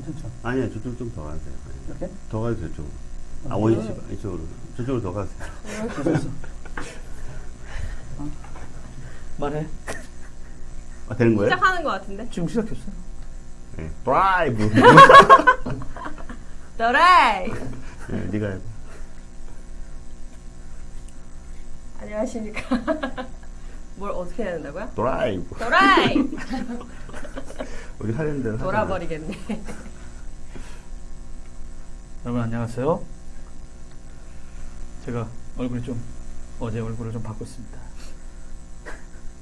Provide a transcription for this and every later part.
괜찮죠? 아니요, 저쪽 좀 더 가세요. 이렇게? 더 가도 저쪽으로. 아, 원위치 이쪽으로. 저쪽으로 더 가세요. 됐어. 말해. 아, 되는 거예요? 시작하는 것 같은데? 지금 시작했어. 네. 드라이브. 드라이! 네, 네가 해봐. 안녕하십니까. 뭘 어떻게 해야 된다고요? 드라이브. 드라이! 우리 하려는 대로 하자. 돌아버리겠네. 여러분 안녕하세요. 제가 얼굴이 좀 어제 얼굴을 좀 바꿨습니다.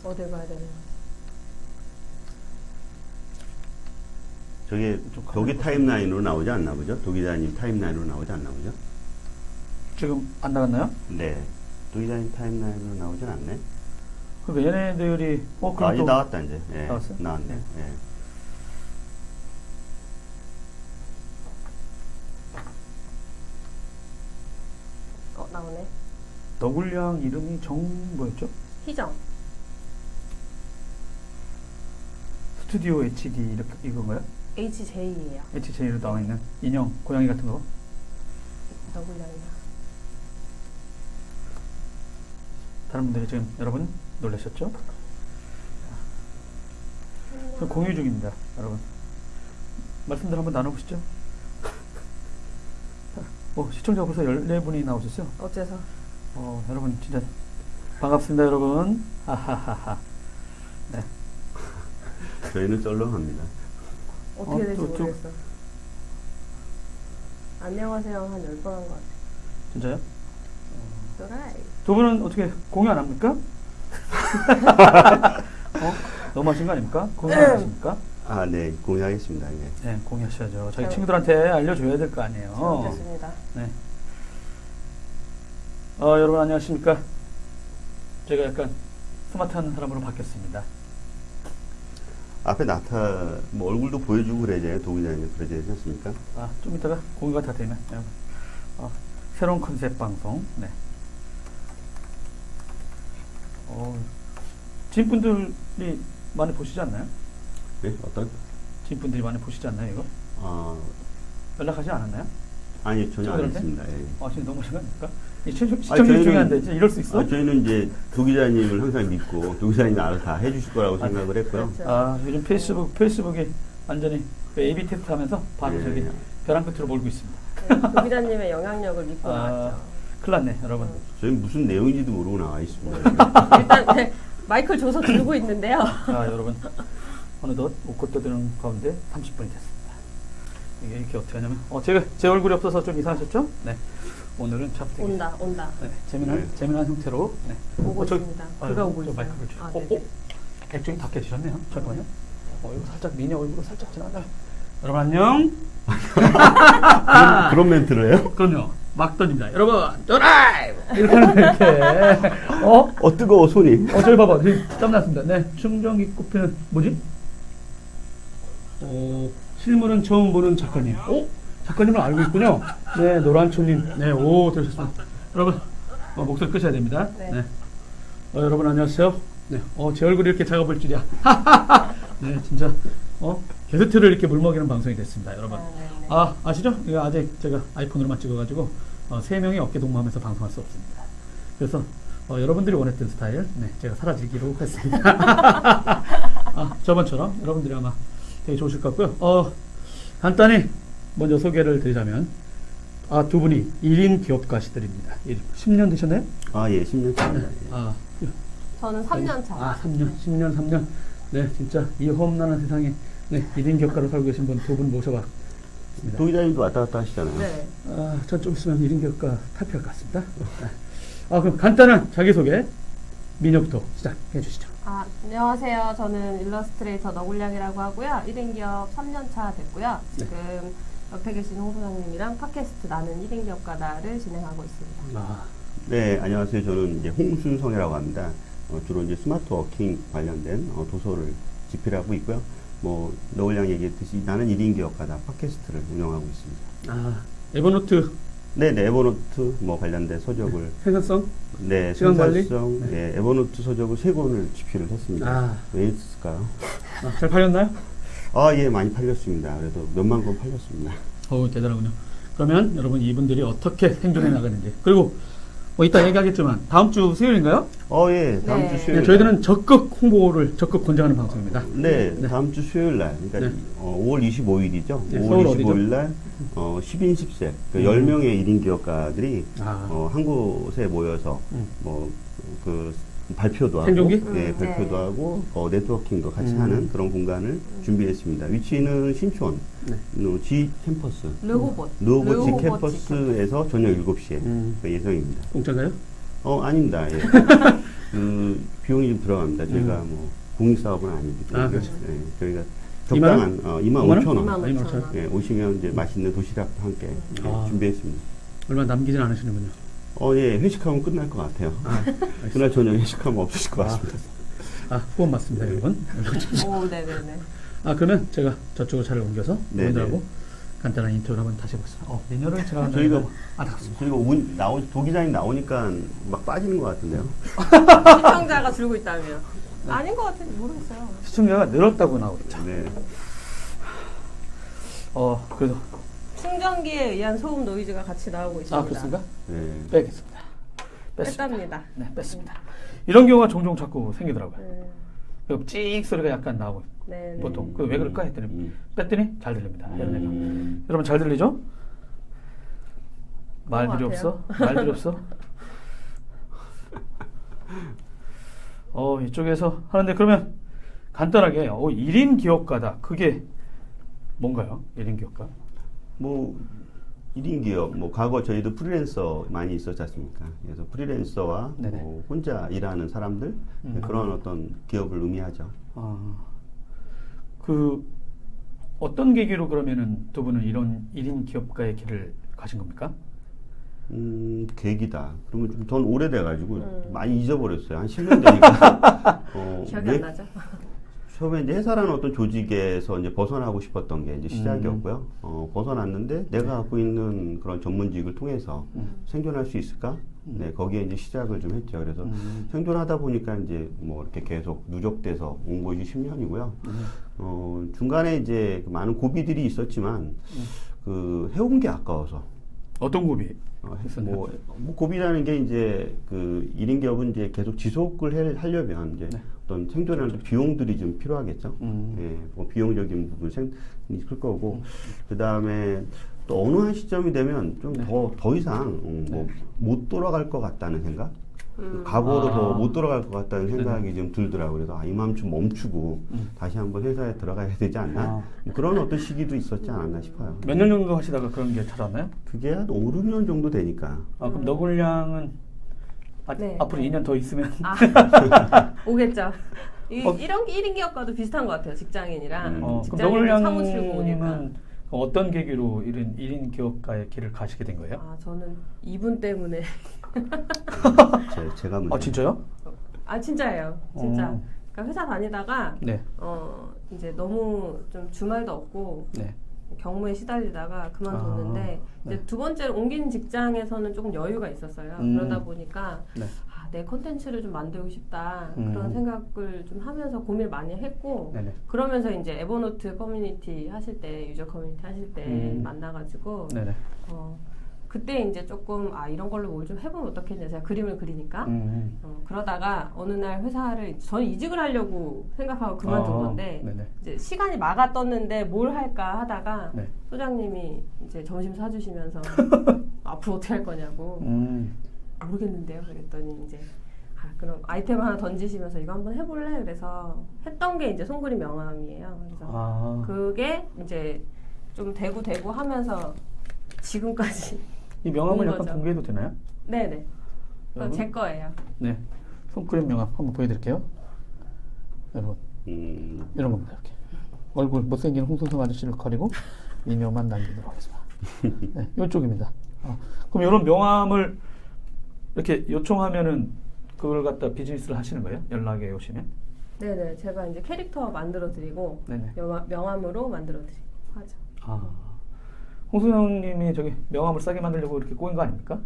어딜 봐야 되나? 저게 도기 타임라인으로 나오지 않나 보죠? 도기자님 타임라인으로 나오지 않나 보죠? 지금 안 나갔나요? 네. 도기자님 타임라인으로 나오진 않네. 그러니까 얘네들이 그럼 이제 또 나왔다 이제. 예, 나왔어요? 나왔네. 네. 예. 나오네. 너굴량 이름이 뭐였죠? 희정. 스튜디오 HD 이렇게 이건가요? HJ예요. HJ로 나와 있는 인형 고양이 같은 거. 너굴량이야. 다른 분들이 지금 여러분 놀라셨죠? 저 공유 중입니다, 여러분. 말씀들 한번 나눠보시죠. 시청자 벌써 14분이 나오셨어요. 어째서? 여러분 진짜 반갑습니다, 여러분. 하하하하. 네. 저희는 썰렁합니다. 어떻게 될지 좀- 모르겠어. 안녕하세요. 한 10번 한 것 같아. 진짜요? 드라이. 두 분은 어떻게 공유 안 합니까? 너무 하신 거 아닙니까? 공유 안 하십니까? 아, 네. 공유하겠습니다. 예. 네, 공유하셔야죠. 자기 잘- 친구들한테 알려줘야 될 거 아니에요. 잘못했습니다. 네. 여러분 안녕하십니까? 제가 약간 스마트한 사람으로 바뀌었습니다. 앞에 뭐 얼굴도 보여주고 그래야죠. 도기자님 그러지 않습니까? 좀 이따가 공유가 다 되면 여러분. 새로운 컨셉 방송. 네. 지인분들이 많이 보시지 않나요? 네? 어떤? 지인분들이 많이 보시지 않나요, 이거? 연락하지 않았나요? 아니, 전혀 안 친구들한테? 했습니다. 예. 지금 너무 심합니까? 시청률 저희는- 중요한데 진짜 이럴 수 있어? 저희는 이제 도기자님을 항상 믿고 도기자님이 알아서 다 해주실 거라고 생각을 했고요. 그렇죠. 요즘 페이스북이 완전히 AB 테스트 하면서 바로 예. 저기 벼랑 끝으로 몰고 있습니다. 네, 도기자님의 영향력을 믿고 나왔죠. 큰일 났네, 여러분. 저희 무슨 내용인지도 모르고 나와 있습니다. 일단 네, 마이크를 줘서 들고 있는데요. 여러분. 어느덧 옷 걷어드는 가운데 30분이 됐습니다. 이게 이렇게 어떻게 하냐면, 제 얼굴이 없어서 좀 이상하셨죠? 네. 오늘은 참 되게 온다. 네, 재미난 형태로. 네. 오고 저기- 있습니다. 아유, 그가 오고 저 있어요. 마이크를 줘. 네네. 액정이 다 깨지셨네요. 잠깐만요. 이거 살짝 미니 얼굴로 살짝 지나가요. 여러분 안녕. 그런 멘트를 해요? 그럼요. 막 던집니다. 여러분, 드라이브! 이렇게 하면 이렇게. 뜨거워, 손이. 저기 봐봐. 지금 땀났습니다. 네. 충전기 꼽히는, 뭐지? 실물은 처음 보는 작가님. 작가님을 알고 있군요. 네, 노란초님. 네, 들으셨습니다. 여러분, 목소리 끄셔야 됩니다. 네. 여러분 안녕하세요. 네, 제 얼굴이 이렇게 작아 보일 줄이야. 네, 진짜, 게스트를 이렇게 물먹이는 방송이 됐습니다, 여러분. 네. 아시죠? 이거 아직 제가 아이폰으로만 찍어가지고 3명이 어깨 동무하면서 방송할 수 없습니다. 그래서 여러분들이 원했던 스타일, 네, 제가 사라지기로 했습니다. 저번처럼 여러분들이 아마 되게 좋으실 것 같고요. 간단히 먼저 소개를 드리자면 두 분이 1인 기업가시들입니다. 10년 되셨나요? 예, 10년 차입니다. 저는 3년 차. 10년. 네, 진짜 이 험난한 세상에 1인 기업가로 살고 계신 분 두 분 모셔봤습니다. 도기자님도 왔다 갔다 하시잖아요. 네. 전 좀 있으면 1인 기업가 탈피할 것 같습니다. 그럼 간단한 자기소개 민혁부터 시작해 주시죠. 안녕하세요. 저는 일러스트레이터 너굴량이라고 하고요. 1인 기업 3년 차 됐고요. 지금 옆에 계신 홍 소장님이랑 팟캐스트 나는 1인 기업가다를 진행하고 있습니다. 네, 안녕하세요. 저는 이제 홍순성이라고 합니다. 주로 이제 스마트 워킹 관련된 도서를 집필하고 있고요. 너굴량 얘기했듯이 나는 1인 기업가다 팟캐스트를 운영하고 있습니다. 에버노트. 네, 에버노트 관련된 서적을 생산성? 네, 시간 관리? 생산성, 네, 에버노트 서적을 3권을 집필을 했습니다. 왜 했을까요? 잘 팔렸나요? 예, 많이 팔렸습니다. 그래도 몇만 권 팔렸습니다. 대단하군요. 그러면 여러분 이분들이 어떻게 생존해 나가는지 그리고 뭐 이따 얘기하겠지만 다음 주 수요일인가요? 예, 다음 네. 주 수요일. 저희들은 적극 홍보를 적극 권장하는 방송입니다. 네, 다음 주 수요일 날, 그러니까 5월 25일이죠. 네, 5월 서울 25일 날 10인 10세, 그 10명의 1인 기업가들이 한 곳에 모여서 그 발표도 하고, 생존기? 네, 발표도 네. 하고 네트워킹도 같이 하는 그런 공간을 준비했습니다. 위치는 신촌 G 캠퍼스, 르호봇 G 캠퍼스에서 저녁 7시에 그 예정입니다. 공짜인가요? 아닙니다. 예. 그 비용이 좀 들어갑니다. 저희가 뭐 공익사업은 아니기 때문에 그렇죠. 예, 저희가 적당한 25,000원 25,000원. 예, 오시면 이제 맛있는 도시락과 함께 준비했습니다. 얼마 남기진 않으시는군요. 예, 회식하면 끝날 것 같아요. 그날 저녁 회식하면 없으실 것 같습니다. 후원 맞습니다, 여러분. 네네네. 그러면 제가 저쪽으로 차를 옮겨서 네네. 분들하고 간단한 인터뷰를 한번 다시 해보겠습니다. 내년을 제가 저희가 알았습니다. 저희가 도기자님 나오니까 막 빠지는 것 같은데요. 시청자가 줄고 있다며. 아닌 것 같은데 모르겠어요. 시청자가 늘었다고 나오고 있죠. 네. 그래도 충전기에 의한 소음 노이즈가 같이 나오고 있습니다. 그렇습니까? 네. 빼겠습니다. 뺐습니다. 뺐답니다. 네, 뺐습니다. 이런 경우가 종종 자꾸 생기더라고요. 네. 그리고 찍 소리가 약간 나오고 네. 보통 왜 그럴까 했더니 뺐더니 잘 들립니다. 여러분 잘 들리죠? 말들이 없어? 말들이 없어? 이쪽에서 하는데 그러면 간단하게 1인 기업가다. 그게 뭔가요? 1인 기업가? 1인 기업, 과거 저희도 프리랜서 많이 있었지 않습니까? 그래서 프리랜서와 혼자 일하는 사람들, 그런 어떤 기업을 의미하죠. 어떤 계기로 그러면은 두 분은 이런 1인 기업가의 길을 가신 겁니까? 계기다. 그러면 전 오래돼가지고 많이 잊어버렸어요. 한 10년 되니까. 기억이 안 나죠? 처음에 이제 회사라는 어떤 조직에서 이제 벗어나고 싶었던 게 이제 시작이었고요. 벗어났는데 내가 갖고 있는 그런 전문직을 통해서 생존할 수 있을까? 네, 거기에 이제 시작을 좀 했죠. 그래서 생존하다 보니까 이제 이렇게 계속 누적돼서 온 것이 10년이고요. 중간에 이제 많은 고비들이 있었지만 해온 게 아까워서. 어떤 고비? 고비라는 게 이제 1인 기업은 이제 계속 지속을 하려면 이제 어떤 생존하는 비용들이 좀 필요하겠죠. 예, 비용적인 부분 클 거고, 그 다음에 또 어느 한 시점이 되면 좀 더 이상 못 돌아갈 것 같다는 생각? 과거로 더 못 돌아갈 것 같다는 생각이 좀 들더라고요. 그래서 이맘쯤 멈추고 다시 한번 회사에 들어가야 되지 않나? 그런 어떤 시기도 있었지 않았나 싶어요. 몇 년 정도 하시다가 그런 게 찾았나요? 그게 한 5, 6년 정도 되니까. 그럼 너굴량은 앞으로 2년 더 있으면 오겠죠. 이런 1인 기업과도 비슷한 것 같아요. 직장인이랑. 그럼 사무실 오니까. 너굴량은 어떤 계기로 이런 1인 기업가의 길을 가시게 된 거예요? 저는 이분 때문에. 제가 문제. 진짜요? 진짜예요. 진짜. 그러니까 회사 다니다가 네. 이제 너무 좀 주말도 없고 경무에 시달리다가 그만뒀는데 이제 두 번째로 옮긴 직장에서는 조금 여유가 있었어요. 그러다 보니까 내 컨텐츠를 좀 만들고 싶다 그런 생각을 좀 하면서 고민을 많이 했고 그러면서 이제 에버노트 커뮤니티 하실 때 유저 커뮤니티 하실 때 만나가지고 그때 이제 조금 이런 걸로 뭘 좀 해보면 어떻겠냐 제가 그림을 그리니까 그러다가 어느 날 회사를 저는 이직을 하려고 생각하고 그만둔 건데 이제 시간이 막아 떴는데 뭘 할까 하다가 소장님이 이제 점심 사주시면서 앞으로 어떻게 할 거냐고 모르겠는데요. 그랬더니 이제 그럼 아이템 하나 던지시면서 이거 한번 해볼래? 그래서 했던 게 이제 손그림 명함이에요. 그래서 그게 이제 좀 되고 하면서 지금까지 이 명함을 온 약간 거죠. 공개해도 되나요? 네네. 그건 제 거예요. 네. 손그림 명함 한번 보여드릴게요. 여러분. 이런 겁니다. 이렇게. 얼굴 못생긴 홍순성 아저씨를 가리고 이명만 남기도록 하겠습니다. 네, 이쪽입니다. 그럼 이런 명함을 이렇게 요청하면은 그걸 갖다 비즈니스를 하시는 거예요? 연락에 오시면? 네네. 제가 이제 캐릭터 만들어드리고 명함으로 만들어드리고 하죠. 홍순영님이 저기 명함을 싸게 만들려고 이렇게 꼬인 거 아닙니까?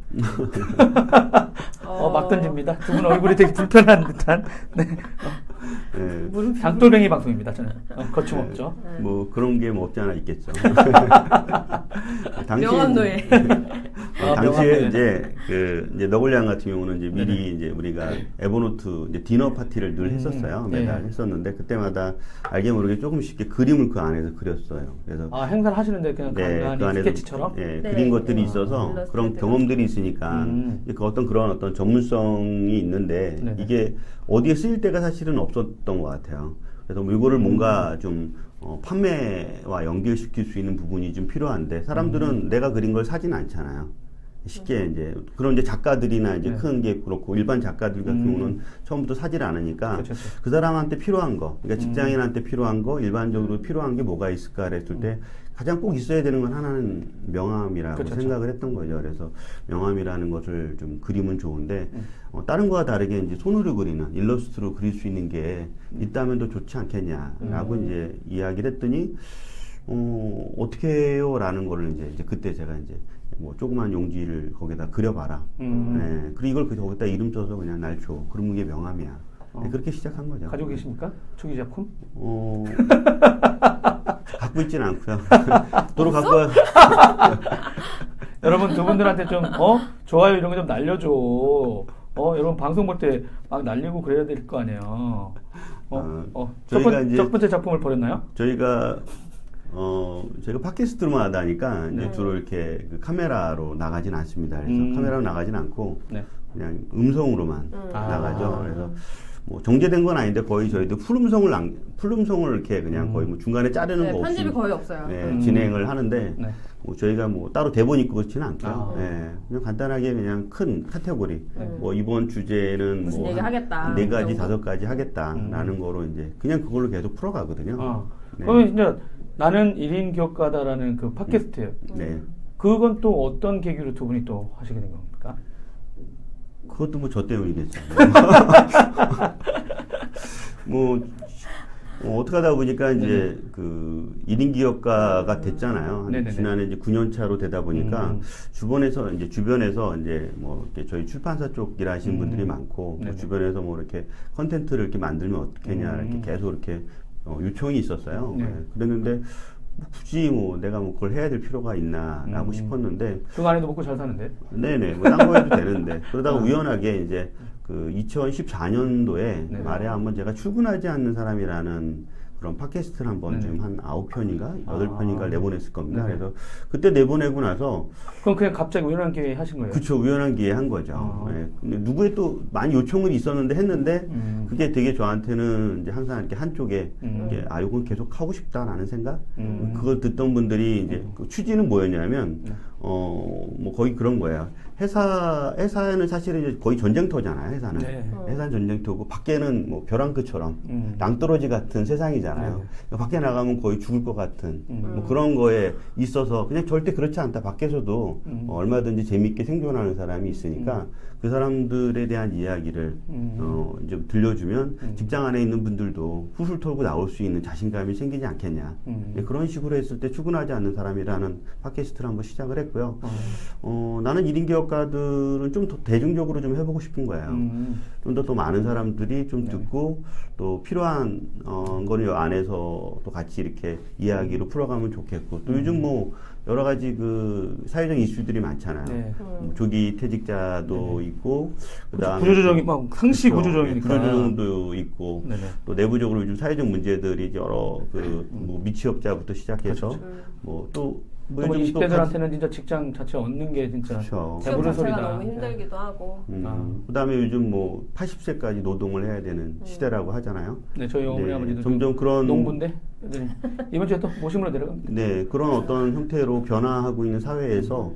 막 던집니다. 두 분 얼굴이 되게 불편한 듯한. 장돌뱅이 방송입니다. 저는 거침없죠. 뭐 그런 게 뭐 없지 않아 있겠죠. 명함노예. 당시에 이제 너굴양 같은 경우는 이제 미리 이제 우리가 에버노트 이제 디너 파티를 늘 했었어요. 매달 했었는데 그때마다 알게 모르게 조금씩 그림을 그 안에서 그렸어요. 그래서 행사를 하시는데 그냥 간간히 스케치처럼 그린 것들이 있어서 그런 경험들이 있으니까 그 어떤 전문성이 있는데 이게 어디에 쓰일 때가 사실은 없었던 것 같아요. 그래서 뭐 이거를 뭔가 좀 판매와 연결시킬 수 있는 부분이 좀 필요한데 사람들은 내가 그린 걸 사진 않잖아요. 쉽게 이제 그런 이제 작가들이나 이제 큰 게 그렇고 일반 작가들 같은 경우는 처음부터 사질 않으니까 그렇죠. 그 사람한테 필요한 거, 그러니까 직장인한테 필요한 거, 일반적으로 필요한 게 뭐가 있을까 했을 때 가장 꼭 있어야 되는 건 하나는 명함이라고 그렇죠. 생각을 했던 거죠. 그래서 명함이라는 것을 좀 그리면 좋은데 다른 거와 다르게 이제 손으로 그리는 일러스트로 그릴 수 있는 게 있다면 더 좋지 않겠냐라고 이제 이야기를 했더니 어떻게 해요? 라는 거를 이제 그때 제가 이제 뭐 조그만 용지를 거기다 그려봐라. 네, 그리고 이걸 거기다 이름 써서 그냥 날 줘. 그러면 이게 명함이야. 네, 그렇게 시작한 거죠. 가지고 계십니까? 초기 작품? 갖고 있지는 않고요. 도로 갖고 와요. 여러분 두 분들한테 좀 좋아요 이런 거 좀 날려줘. 여러분 방송 볼 때 막 날리고 그래야 될 거 아니에요. 첫 번째 작품을 버렸나요? 저희가 팟캐스트로만 하다 보니까 이제 주로 이렇게 그 카메라로 나가진 않습니다. 그래서 카메라로 나가진 않고 그냥 음성으로만 나가죠. 그래서 뭐 정제된 건 아닌데 거의 저희도 풀음성을 이렇게 그냥 거의 뭐 중간에 자르는 거 없이 편집이 거의 없어요. 진행을 하는데 뭐 저희가 뭐 따로 대본 있고 그렇지는 않고요. 그냥 간단하게 그냥 큰 카테고리 뭐 이번 주제는 무슨 뭐 얘기 하겠다. 4가지 5가지 하겠다라는 거로 이제 그냥 그걸로 계속 풀어가거든요. 그러면 이제 나는 1인 기업가다라는 그 팟캐스트 그건 또 어떤 계기로 두 분이 또 하시게 된 겁니까? 그것도 뭐 저 때문이겠죠. 어떻게 하다 보니까 이제 그 1인 기업가가 됐잖아요. 지난해 이제 9년 차로 되다 보니까 주변에서 이제 뭐 이렇게 저희 출판사 쪽 일하시는 분들이 많고 뭐 주변에서 뭐 이렇게 컨텐츠를 이렇게 만들면 어떻게냐 이렇게 계속 이렇게 요청이 있었어요. 그랬는데 굳이 뭐 내가 뭐 그걸 해야 될 필요가 있나라고 싶었는데 그 안에도 먹고 잘 사는데. 네네 뭐 딴 거 해도 되는데 그러다가 우연하게 이제 그 2014년도에 말에 한번 제가 출근하지 않는 사람이라는 그런 팟캐스트를 한번 좀 한 9편인가 8편인가 내보냈을 겁니다. 그래서 그때 내보내고 나서 그럼 그냥 갑자기 우연한 기회에 하신 거예요? 그렇죠. 우연한 기회에 한 거죠. 근데 누구의 또 많이 요청은 있었는데 했는데 그게 되게 저한테는 이제 항상 이렇게 한쪽에 이게 이건 계속 하고 싶다라는 생각. 그걸 듣던 분들이 이제 그 취지는 뭐였냐면 뭐 거의 그런 거예요. 회사는 사실은 이제 거의 전쟁터잖아요. 회사는 전쟁터고 밖에는 뭐 벼랑끝처럼 낭떠러지 같은 세상이잖아요. 밖에 나가면 거의 죽을 것 같은 뭐 그런 거에 있어서 그냥 절대 그렇지 않다. 밖에서도 얼마든지 재밌게 생존하는 사람이 있으니까 그 사람들에 대한 이야기를 좀 들려주면 직장 안에 있는 분들도 훌훌 털고 나올 수 있는 자신감이 생기지 않겠냐. 그런 식으로 했을 때 출근하지 않는 사람이라는 팟캐스트를 한번 시작을 했고요. 나는 1인 기업가들은 좀 더 대중적으로 좀 해보고 싶은 거예요. 좀 더 많은 사람들이 좀 듣고 또 필요한 거는 이 안에서 또 같이 이렇게 이야기로 풀어가면 좋겠고 또 요즘 뭐 여러 가지 그 사회적 이슈들이 많잖아요. 조기 퇴직자도 있고, 그다음에 구조조정이 막 상시 구조조정이니까 구조조정도 있고, 또 내부적으로 요즘 사회적 문제들이 여러 그 뭐 미취업자부터 시작해서 뭐 또 뭐 20대들한테는 진짜 직장 자체 얻는 게 진짜 배부른 소리다. 너무 힘들기도 하고. 그다음에 요즘 뭐 80세까지 노동을 해야 되는 시대라고 하잖아요. 네, 저희 어머니 아버지도 점점 그런 농부인데 이번 주에 또 모심으로 내려갑니다. 네, 그런 어떤 형태로 변화하고 있는 사회에서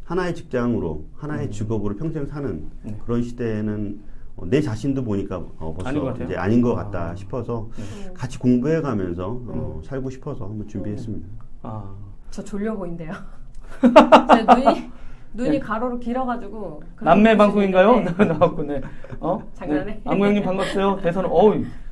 하나의 직장으로 하나의 직업으로 평생 사는 그런 시대에는 내 자신도 보니까 벌써 이제 아닌 것 같다 싶어서 같이 공부해가면서 살고 싶어서 한번 준비했습니다. 저 졸려 보인대요. 제 눈이 가로로 길어가지고. 남매 방송인가요? 나왔군요. 장난해. 안구 형님 반갑어요. 대선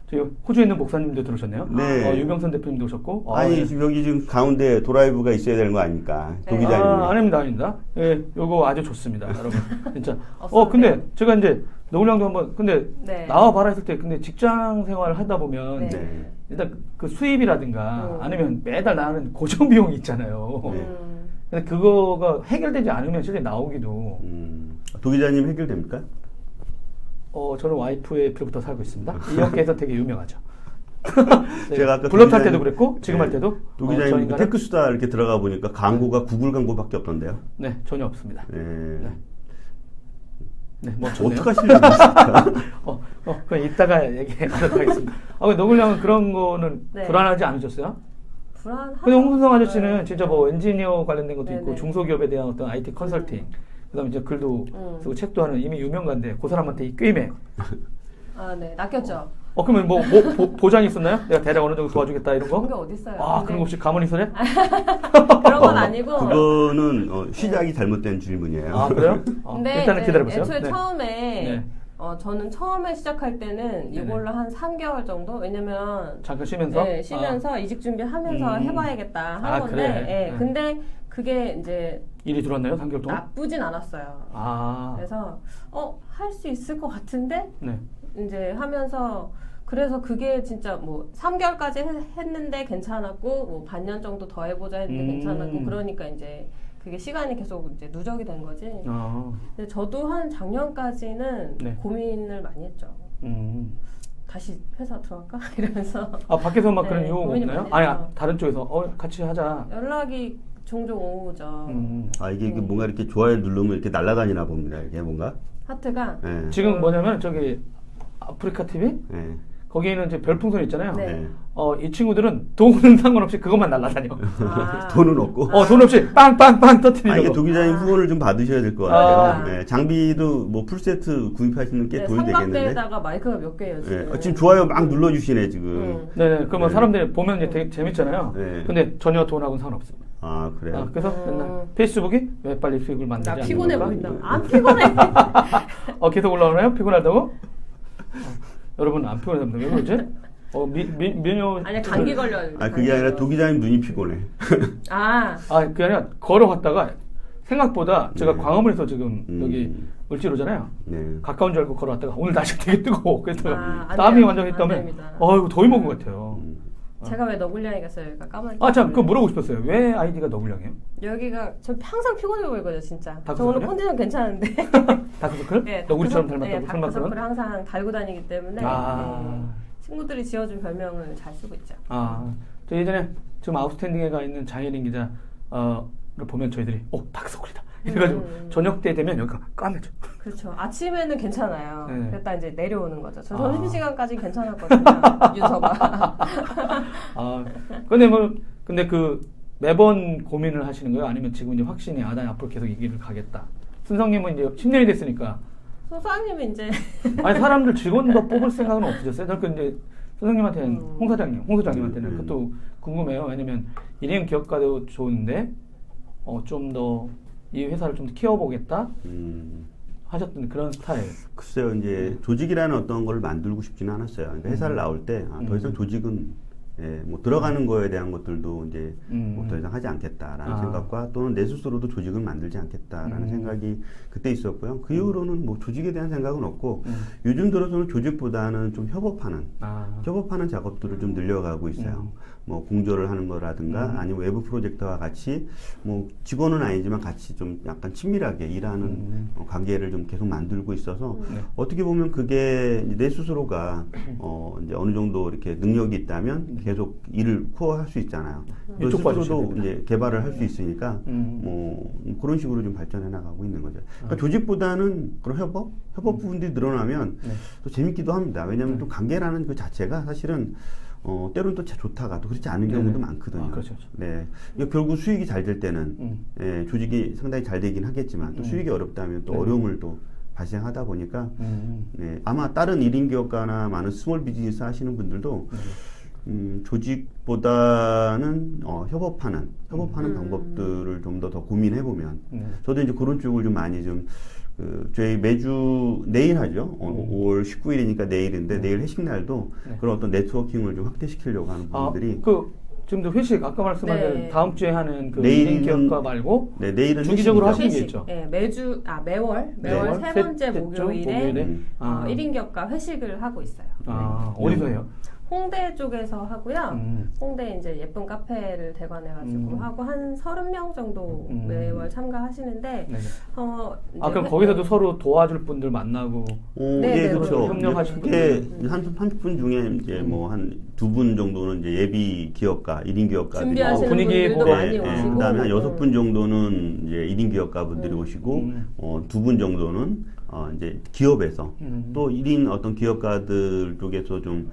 저희 호주에 있는 목사님도 들으셨네요. 네. 유병선 대표님도 오셨고. 아니 여기 지금 가운데 도라이브가 있어야 되는 거 아닙니까? 도기자님. 아닙니다. 예, 요거 아주 좋습니다, 여러분. 진짜. 근데 제가 이제 노을량도 한번 근데 네. 나와봐라 했을 때 근데 직장 생활을 하다 보면 네. 일단 그 수입이라든가 아니면 매달 나가는 고정 비용이 있잖아요. 근데 그거가 해결되지 않으면 실제 나오기도. 도 기자님 해결됩니까? 저는 와이프의 빌부터 살고 있습니다. 이 업계에서 되게 유명하죠. 네. 제가 아까 블럭 할 때도 그랬고 지금 할 때도 도 기자님 테크수다 이렇게 들어가 보니까 광고가 구글 광고밖에 없던데요? 네, 전혀 없습니다. 네, 뭐 어떻게 하시려고 있을까? 그럼 이따가 얘기하도록 하겠습니다. 노을량은 그런 거는 불안하지 않으셨어요? 근데 홍순성 아저씨는 진짜 뭐 엔지니어 관련된 것도 있고 중소기업에 대한 어떤 IT 컨설팅, 그다음에 이제 글도 쓰고 책도 하는 이미 유명가인데 그 사람한테 이 꾀매. 네, 낚였죠. 그러면 뭐 보장이 있었나요? 내가 대략 어느 정도 도와주겠다 이런 거? 그런 게 어딨어요. 그런 거 혹시 가만히 있어래? 그런 건 아니고. 그거는 시작이 잘못된 질문이에요. 그래요? 근데 일단은 기다려보세요. 애초에 처음에 저는 처음에 시작할 때는 이걸로 한 3개월 정도? 왜냐면 잠깐 쉬면서? 네, 쉬면서 이직 준비하면서 해봐야겠다 한 건데 그래. 근데 그게 이제 일이 들어왔나요? 3개월 동안? 나쁘진 않았어요. 그래서 할 수 있을 것 같은데 이제 하면서 그래서 그게 진짜 뭐 3개월까지 했는데 괜찮았고 뭐 반년 정도 더 해보자 했는데 괜찮았고 그러니까 이제 그게 시간이 계속 이제 누적이 된 거지. 근데 저도 한 작년까지는 고민을 많이 했죠. 다시 회사 들어갈까? 이러면서. 밖에서 막 그런 이유 없나요? 다른 쪽에서 같이 하자. 연락이 종종 오죠. 이게 뭔가 이렇게 좋아요 누르면 이렇게 날아다니나 봅니다. 이게 뭔가. 하트가. 지금 뭐냐면 저기 아프리카 TV? 거기에는 이제 별풍선 있잖아요. 이 친구들은 돈은 상관없이 그것만 날아다녀. 돈은 없고. 돈 없이 빵빵빵 터뜨리고. 이게 도 기자님 후원을 좀 받으셔야 될 것 같아요. 장비도 뭐 풀세트 구입하시는 게 도움이 되겠는데. 삼각대에다가 마이크가 몇 개예요 지금. 지금 좋아요 막 눌러주시네 지금. 그러면 사람들이 보면 이제 되게 재밌잖아요. 근데 전혀 돈하고는 상관없습니다. 그래요? 그래서 맨날 페이스북이 왜 빨리 수익을 만들지 않는 피곤해 보인다. 안 피곤해. 계속 올라오나요? 피곤하다고? 여러분 안 피곤하다면 왜 그러지? 면역 아니 감기 걸려요. 그게 아니라 도 기자님 눈이 피곤해. 그게 아니라 걸어갔다가 생각보다 제가 광화문에서 지금 여기 을지로잖아요. 가까운 줄 알고 걸어갔다가 오늘 날씨 되게 뜨거워. 그래서 땀이 완전 있다면 더위 먹은 것 같아요. 제가 왜 너굴량이겠어요? 여기가 까만. 참 그거 물어보고 싶었어요. 왜 아이디가 너굴량이에요? 여기가 저 항상 피곤해 보이거든요, 진짜. 저 오늘 컨디션 괜찮은데. 다크서클? 네, 너구리처럼 닮았다고? 다크서클을 항상 달고 다니기 때문에 친구들이 지어준 별명을 잘 쓰고 있죠. 저 예전에 지금 아웃스탠딩에 가 있는 장혜린 기자를 보면 저희들이 다크서클이다. 이래가지고 저녁 때 되면 여기가 까매져. 그렇죠. 아침에는 괜찮아요. 그랬다 이제 내려오는 거죠. 저 점심시간까지 괜찮았거든요. 윤서가. 근데 그 매번 고민을 하시는 거예요? 아니면 지금 이제 확신이 난 앞으로 계속 이 길을 가겠다. 순성님은 이제 10년이 됐으니까. 소장님은 이제. 사람들 직원 더 뽑을 생각은 없으셨어요? 저그 이제 소장님한테는 홍 소장님한테는 그것도 궁금해요. 왜냐면 1인 기업가도 좋은데 좀 더 이 회사를 좀 더 키워보겠다 하셨던 그런 스타일. 글쎄요, 이제 조직이라는 어떤 걸 만들고 싶지는 않았어요. 그러니까 회사를 나올 때 더 이상 조직은 뭐 들어가는 거에 대한 것들도 이제 뭐 더 이상 하지 않겠다라는 생각과 또는 내 스스로도 조직을 만들지 않겠다라는 생각이 그때 있었고요. 그 이후로는 뭐 조직에 대한 생각은 없고 요즘 들어서는 조직보다는 좀 협업하는 작업들을 좀 늘려가고 있어요. 뭐 공조를 하는 거라든가 아니면 외부 프로젝트와 같이 뭐 직원은 아니지만 같이 좀 약간 친밀하게 일하는 관계를 좀 계속 만들고 있어서 어떻게 보면 그게 내 스스로가 이제 어느 정도 이렇게 능력이 있다면 계속 일을 코어할 수 있잖아요. 또 스스로도 이제 개발을 할 수 있으니까 뭐 그런 식으로 좀 발전해 나가고 있는 거죠. 그러니까 조직보다는 그런 협업 부분들이 늘어나면 또 재밌기도 합니다. 왜냐하면 또 관계라는 그 자체가 사실은 때로는 또 좋다가 또 그렇지 않은 경우도 많거든요. 그렇죠. 네. 결국 수익이 잘 될 때는 조직이 상당히 잘 되긴 하겠지만 또 수익이 어렵다면 또 어려움을 또 발생하다 보니까 아마 다른 1인 기업가나 많은 스몰 비즈니스 하시는 분들도 조직보다는 협업하는 방법들을 좀 더 고민해 보면 저도 이제 그런 쪽을 좀 많이 좀 저희 매주 내일 하죠. 5월 19일이니까 내일인데 내일 회식 날도 그런 어떤 네트워킹을 좀 확대시키려고 하는 분들이 지금도 회식 아까 말씀하신 네. 다음 주에 하는 그 내일은- 1인 기업가 말고 네, 내일은 주기적으로 회식이죠. 하시는 게 있죠. 네, 매월 매월 세 번째 셋째 주 목요일에 아. 1인 기업가 회식을 하고 있어요. 아, 어디서 해요? 홍대 쪽에서 하고요. 음. 홍대 이제 예쁜 카페를 대관해가지고 하고 한 30명 정도 매월 참가하시는데 네네. 이제 아, 그럼 거기서도 서로 도와줄 분들 만나고 네, 예, 그렇죠. 협력하신 그게 한 30분 중에 이제 뭐 한 2분 정도는 이제 예비 기업가, 1인 기업가들이 준비하시는 분위기 분들도 보고, 많이 오시고 그다음에 한 6분 정도는 이제 1인 기업가분들이 오시고 2분 정도는 이제 기업에서 또 1인 어떤 기업가들 쪽에서 좀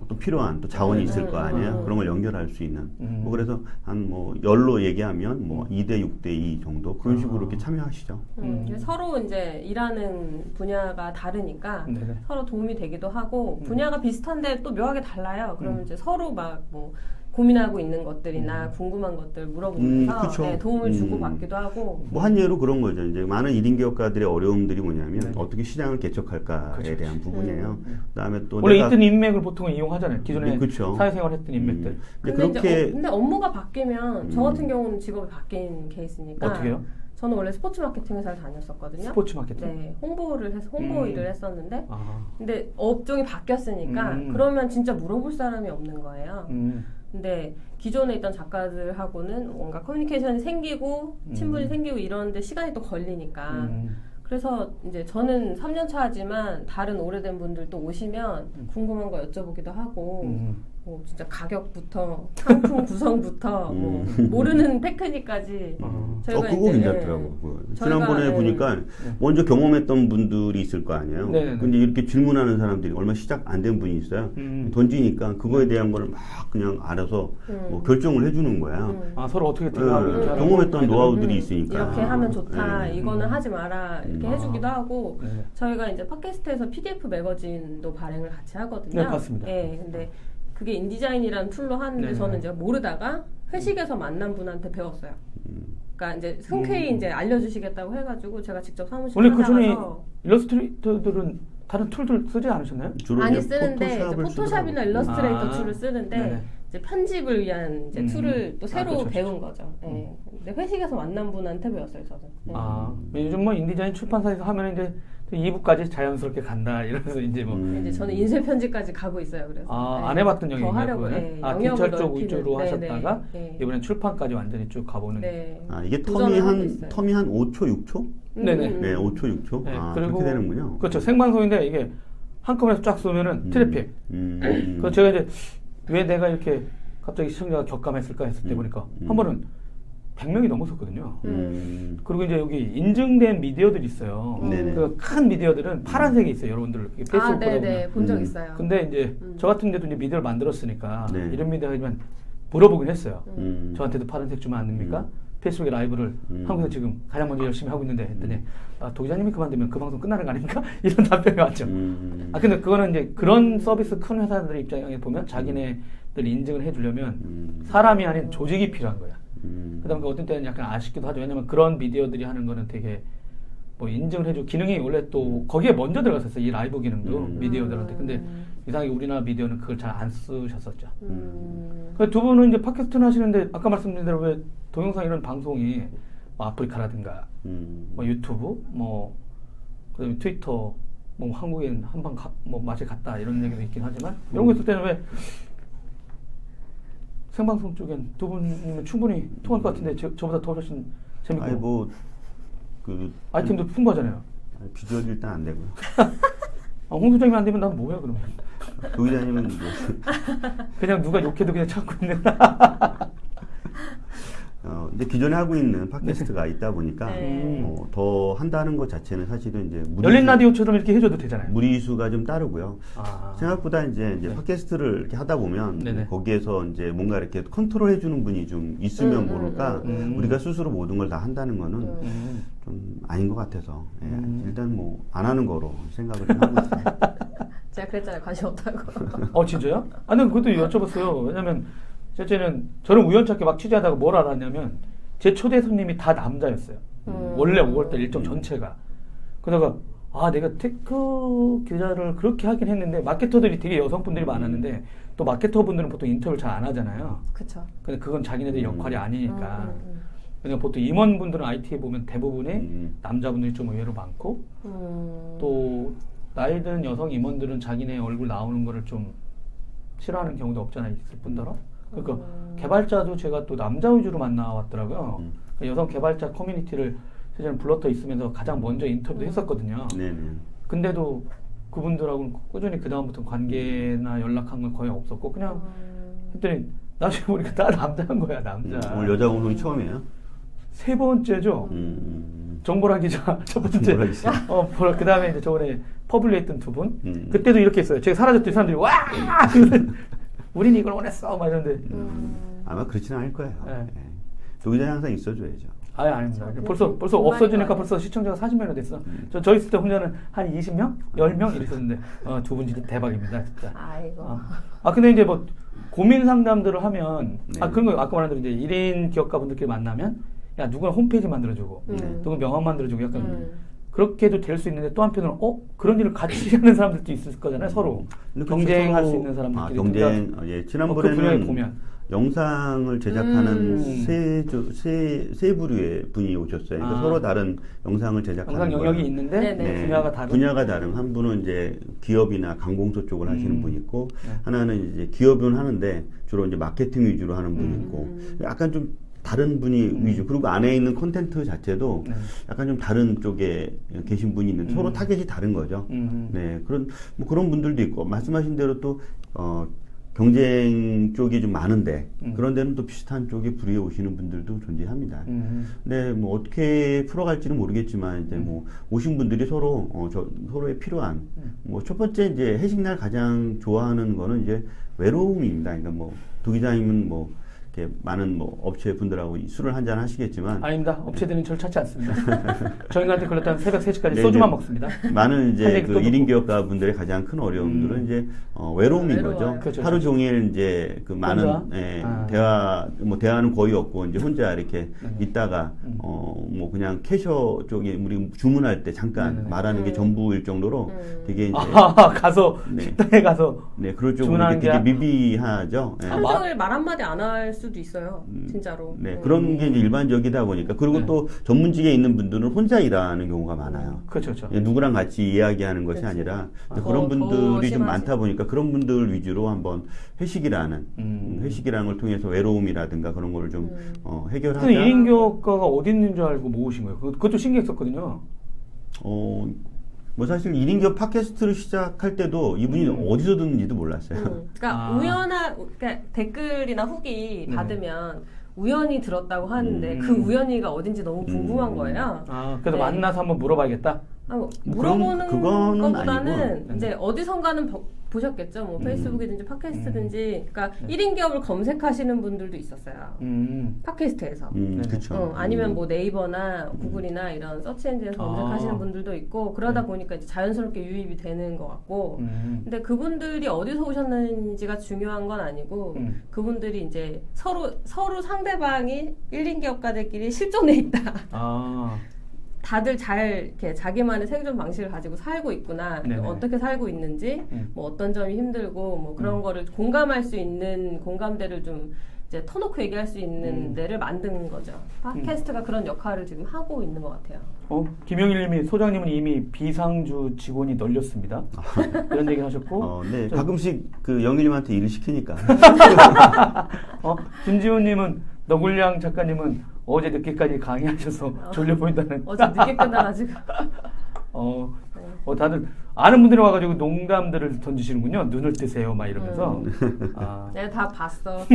또 필요한 또 자원이 있을 거 아니에요. 그런 걸 연결할 수 있는. 뭐 그래서 한 뭐 열로 얘기하면 뭐 2대 6대 2 정도 그런 식으로 이렇게 참여하시죠. 서로 이제 일하는 분야가 다르니까 네네. 서로 도움이 되기도 하고 분야가 비슷한데 또 묘하게 달라요. 그러면 이제 서로 막 뭐 고민하고 있는 것들이나 궁금한 것들 물어보면서 그쵸. 네, 도움을 주고 받기도 하고 뭐 한 예로 그런 거죠. 이제 많은 1인 기업가들의 어려움들이 뭐냐면 어떻게 시장을 개척할까에 대한 부분이에요. 그다음에 또 원래 내가 있던 인맥을 보통 이용하잖아요. 기존에 그쵸. 사회생활 했던 인맥들. 근데 그렇게 근데 업무가 바뀌면 저 같은 경우는 직업이 바뀐 케이스니까 어떻게요? 저는 원래 스포츠 마케팅 회사를 다녔었거든요. 스포츠 마케팅. 네, 홍보를 해서 홍보 일을 했었는데 아. 근데 업종이 바뀌었으니까 그러면 진짜 물어볼 사람이 없는 거예요. 근데 기존에 있던 작가들하고는 뭔가 커뮤니케이션이 생기고 친분이 생기고 이러는데 시간이 또 걸리니까 그래서 이제 저는 3년 차지만 다른 오래된 분들도 오시면 궁금한 거 여쭤보기도 하고 뭐 진짜 가격부터 상품 구성부터 뭐 모르는 테크닉까지 저희가 그거 이제, 괜찮더라고. 저희가, 지난번에 보니까 먼저 경험했던 분들이 있을 거 아니에요. 네네네. 근데 이렇게 질문하는 사람들이 얼마 시작 안 된 분이 있어요. 던지니까 그거에 대한 걸 막 그냥 알아서 뭐 결정을 해주는 거야. 아, 서로 어떻게 대화하고 이렇게 하라고 경험했던 노하우들이 있으니까. 이렇게 하면 좋다. 네. 이거는 하지 마라. 이렇게 해주기도 하고 네. 저희가 이제 팟캐스트에서 PDF 매거진도 발행을 같이 하거든요. 네, 봤습니다. 네, 근데 그게 인디자인이라는 툴로 하는데 네. 저는 이제 모르다가 회식에서 만난 분한테 배웠어요. 그러니까 이제 흔쾌히 이제 알려주시겠다고 해가지고 제가 직접 사무실 원래 그 전에 찾아가서 일러스트레이터들은 다른 툴들 쓰지 않으셨나요? 주로 많이 이제 쓰는데 이제 포토샵을 포토샵이나 쓰더라고요. 일러스트레이터 아, 툴을 쓰는데 네네. 이제 편집을 위한 이제 툴을 또 새로 그렇죠, 배운 거죠. 네. 근데 회식에서 만난 분한테 배웠어요, 저는. 네. 아, 요즘 뭐 인디자인 출판사에서 하면 이제 2부까지 자연스럽게 간다 이러면서 이제 뭐 이제 저는 인쇄 편집까지 가고 있어요. 그래서 아, 안 해봤던 더 영역이네요. 하려고 그거는. 네, 아, 영역을 기찰 쪽 넓히는. 위주로 네, 하셨다가 네. 이번엔 출판까지 완전히 쭉 가보는. 네. 아, 이게 도전을 하고 있어요. 텀이 한 5초, 6초? 네네. 네, 5초, 6초. 네, 아, 그리고 그렇게 되는군요. 그렇죠. 생방송인데 이게 한꺼번에 쫙 쏘면은 트래픽. 음. 그래서 제가 이제 왜 내가 이렇게 갑자기 시청자가 격감했을까 했을 때 보니까 한 번은 100명이 넘었었거든요. 그리고 이제 여기 인증된 미디어들이 있어요. 네네. 그 큰 미디어들은 파란색이 있어요. 여러분들 페이스북 아, 보다 네네. 보면. 본 적 있어요. 근데 이제 저 같은 데도 이제 미디어를 만들었으니까 네. 이런 미디어지만 물어보긴 했어요. 음. 저한테도 파란색 주면 안 됩니까? 페이스북에 라이브를 한국에서 지금 가장 먼저 열심히 하고 있는데 했더니 아, 도 기자님이 그만두면 그 방송 끝나는 거 아닙니까? 이런 답변이 왔죠. 아 근데 그거는 이제 그런 서비스 큰 회사들 입장에 보면 자기네들 인증을 해주려면 사람이 아닌 조직이 필요한 거야. 그다음에 어떤 때는 약간 아쉽기도 하죠. 왜냐면 그런 미디어들이 하는 거는 되게 뭐 인증을 해줘 기능이 원래 또 거기에 먼저 들어갔었어요. 이 라이브 기능도 미디어들한테. 근데 이상하게 우리나라 미디어는 그걸 잘 안 쓰셨었죠. 그 두 분은 이제 팟캐스트는 하시는데 아까 말씀드린 대로 왜 동영상 이런 방송이 뭐 아프리카라든가 뭐 유튜브 뭐 그다음에 트위터 뭐 한국엔 한방 뭐 맛이 갔다 이런 얘기도 있긴 하지만 이런 거 있을 때는 왜 생방송 쪽엔 두 분이면 충분히 통할 것 같은데 저보다 더 훨씬 재밌고 아니 뭐 그 아이템도 풍부하잖아요. 비주얼 일단 안 되고요. 아, 홍 소장님 안 되면 난 뭐야 그러면? 도 기자님은 뭐 그냥 누가 욕해도 그냥 참고 있는. 이제 기존에 하고 있는 팟캐스트가 있다 보니까 더 한다는 것 자체는 사실은 이제 열린 라디오처럼 이렇게 해줘도 되잖아요. 무리수가 좀 따르고요. 아. 생각보다 이제 팟캐스트를 이렇게 하다 보면 네네. 거기에서 이제 뭔가 이렇게 컨트롤 해주는 분이 좀 있으면 모를까 우리가 스스로 모든 걸 다 한다는 거는 좀 아닌 것 같아서 일단 뭐 안 하는 거로 생각을 좀 하고 있어요. 제가 그랬잖아요. 관심 없다고. 어 진짜요? 아니 그것도 여쭤봤어요. 왜냐면 첫째는 저는 우연찮게 막 취재하다가 뭘 알았냐면 제 초대 손님이 다 남자였어요. 원래 5월달 일정 전체가. 그러다가 내가 테크 기자를 그렇게 하긴 했는데 마케터들이 되게 여성분들이 많았는데 또 마케터분들은 보통 인터뷰를 잘 안 하잖아요. 그쵸. 근데 그건 자기네들 역할이 아니니까. 그러니까 보통 임원분들은 IT에 보면 대부분이 남자분들이 좀 의외로 많고 또 나이 든 여성 임원들은 자기네 얼굴 나오는 거를 좀 싫어하는 경우도 없잖아 있을 뿐더러. 그러니까 개발자도 제가 또 남자 위주로 만나왔더라고요. 그러니까 여성 개발자 커뮤니티를 실제로 불러떠 있으면서 가장 먼저 인터뷰도 했었거든요. 네네. 근데도 그분들하고는 꾸준히 그 다음부터 관계나 연락한 건 거의 없었고 그냥 했더니 나중에 보니까 다 남자인 거야 남자. 오늘 여자 공동이 처음이에요? 세 번째죠. 정보라 기자 첫 번째. 그 다음에 이제 저번에 퍼블리했던 두 분. 그때도 이렇게 했어요. 제가 사라졌더니 사람들이 와! 우린 이걸 원했어! 막 이러는데. 아마 그렇지는 않을 거예요. 네. 네. 도기자는 항상 있어줘야죠. 아닙니다. 벌써 없어지니까 벌써 시청자가 40명이 됐어. 저 있을 때 혼자는 한 20명? 10명? 이랬었는데, 두 분 진짜 대박입니다, 진짜. 아이고. 근데 이제 뭐, 고민 상담들을 하면, 네. 그런 거 아까 말한 대로 이제 1인 기업가분들끼리 만나면, 야, 누구나 홈페이지 만들어주고, 누구 명함 만들어주고, 약간, 그렇게 해도 될 수 있는데, 또 한편으로는, 그런 일을 같이 하는 사람들도 있을 거잖아요, 서로. 경쟁할 수 있는 사람들끼리. 경쟁, 예, 지난번에는 그 분야에 보면. 영상을 제작하는 세 부류의 분이 오셨어요. 그러니까 서로 다른 영상을 제작하는 영상 영역이 있는데 분야가 다른. 한 분은 이제 기업이나 관공서 쪽을 하시는 분이 있고 하나는 이제 기업은 하는데 주로 이제 마케팅 위주로 하는 분이 있고 약간 좀 다른 분이 위주. 그리고 안에 있는 콘텐츠 자체도 약간 좀 다른 쪽에 계신 분이 있는데 서로 타겟이 다른 거죠. 네, 그런 분들도 있고 말씀하신 대로 또 경쟁 쪽이 좀 많은데 그런 데는 또 비슷한 쪽에 불의해 오시는 분들도 존재합니다. 근데 뭐 어떻게 풀어갈지는 모르겠지만 이제 뭐 오신 분들이 서로에 필요한 뭐 첫 번째 이제 회식날 가장 좋아하는 거는 이제 외로움입니다. 그러니까 뭐 도기자님은 뭐 이렇게 많은 뭐 업체 분들하고 술을 한잔 하시겠지만 아닙니다. 업체들은 저를 찾지 않습니다. 저희한테 그렇다면 새벽 3시까지 소주만 먹습니다. 많은 이제 그 1인 기업가 분들의 가장 큰 어려움들은 이제 외로움인 거죠. 그렇죠. 하루 종일 이제 그 많은 대화는 거의 없고 이제 혼자 이렇게 있다가 뭐 그냥 캐셔 쪽에 우리 주문할 때 잠깐 말하는 게 전부일 정도로 되게 이제 가서 식당에 가서 그럴 정도로 되게 미비하죠. 하루 종일 말 한마디 안 할 수도 있어요. 진짜로. 네, 그런 게 이제 일반적이다 보니까 그리고 또 전문직에 있는 분들은 혼자 일하는 경우가 많아요. 그렇죠. 누구랑 같이 이야기하는 것이 아니라 그런 분들이 좀 많다 보니까 그런 분들 위주로 한번 회식이라는 걸 통해서 외로움이라든가 그런 거를 좀 해결하자. 1인 기업가가 어디 있는 줄 알고 모으신 거예요. 그것도 신기했었거든요. 뭐 사실 1인 기업 팟캐스트를 시작할 때도 이분이 어디서 듣는지도 몰랐어요. 그러니까 그러니까 댓글이나 후기 받으면 우연히 들었다고 하는데 그 우연히가 어딘지 너무 궁금한 거예요. 그래서 만나서 한번 물어봐야겠다. 물어보는 것보다는 아니고. 이제 어디선가는 보셨겠죠. 뭐 페이스북이든지 팟캐스트든지. 그러니까 1인 기업을 검색하시는 분들도 있었어요. 팟캐스트에서. 그렇죠. 아니면 뭐 네이버나 구글이나 이런 서치 엔진에서 검색하시는 분들도 있고 그러다 보니까 이제 자연스럽게 유입이 되는 것 같고. 근데 그분들이 어디서 오셨는지가 중요한 건 아니고 그분들이 이제 서로 상대방이 1인 기업가들끼리 실존해 있다. 다들 잘 이렇게 자기만의 생존 방식을 가지고 살고 있구나. 어떻게 살고 있는지, 뭐 어떤 점이 힘들고, 뭐 그런 거를 공감할 수 있는 공감대를 좀 이제 터놓고 얘기할 수 있는 데를 만든 거죠. 팟캐스트가 그런 역할을 지금 하고 있는 것 같아요. 김영일님이 소장님은 이미 비상주 직원이 널렸습니다. 이런 얘기 하셨고, 네, 가끔씩 그 영일님한테 일을 시키니까. 김지훈님은 너굴량 작가님은 어제 늦게까지 강의하셔서 졸려 보인다는. 어제 늦게 끝나가지고. 다들 아는 분들이 와가지고 농담들을 던지시는군요. 눈을 뜨세요, 막 이러면서. 내가 다 봤어.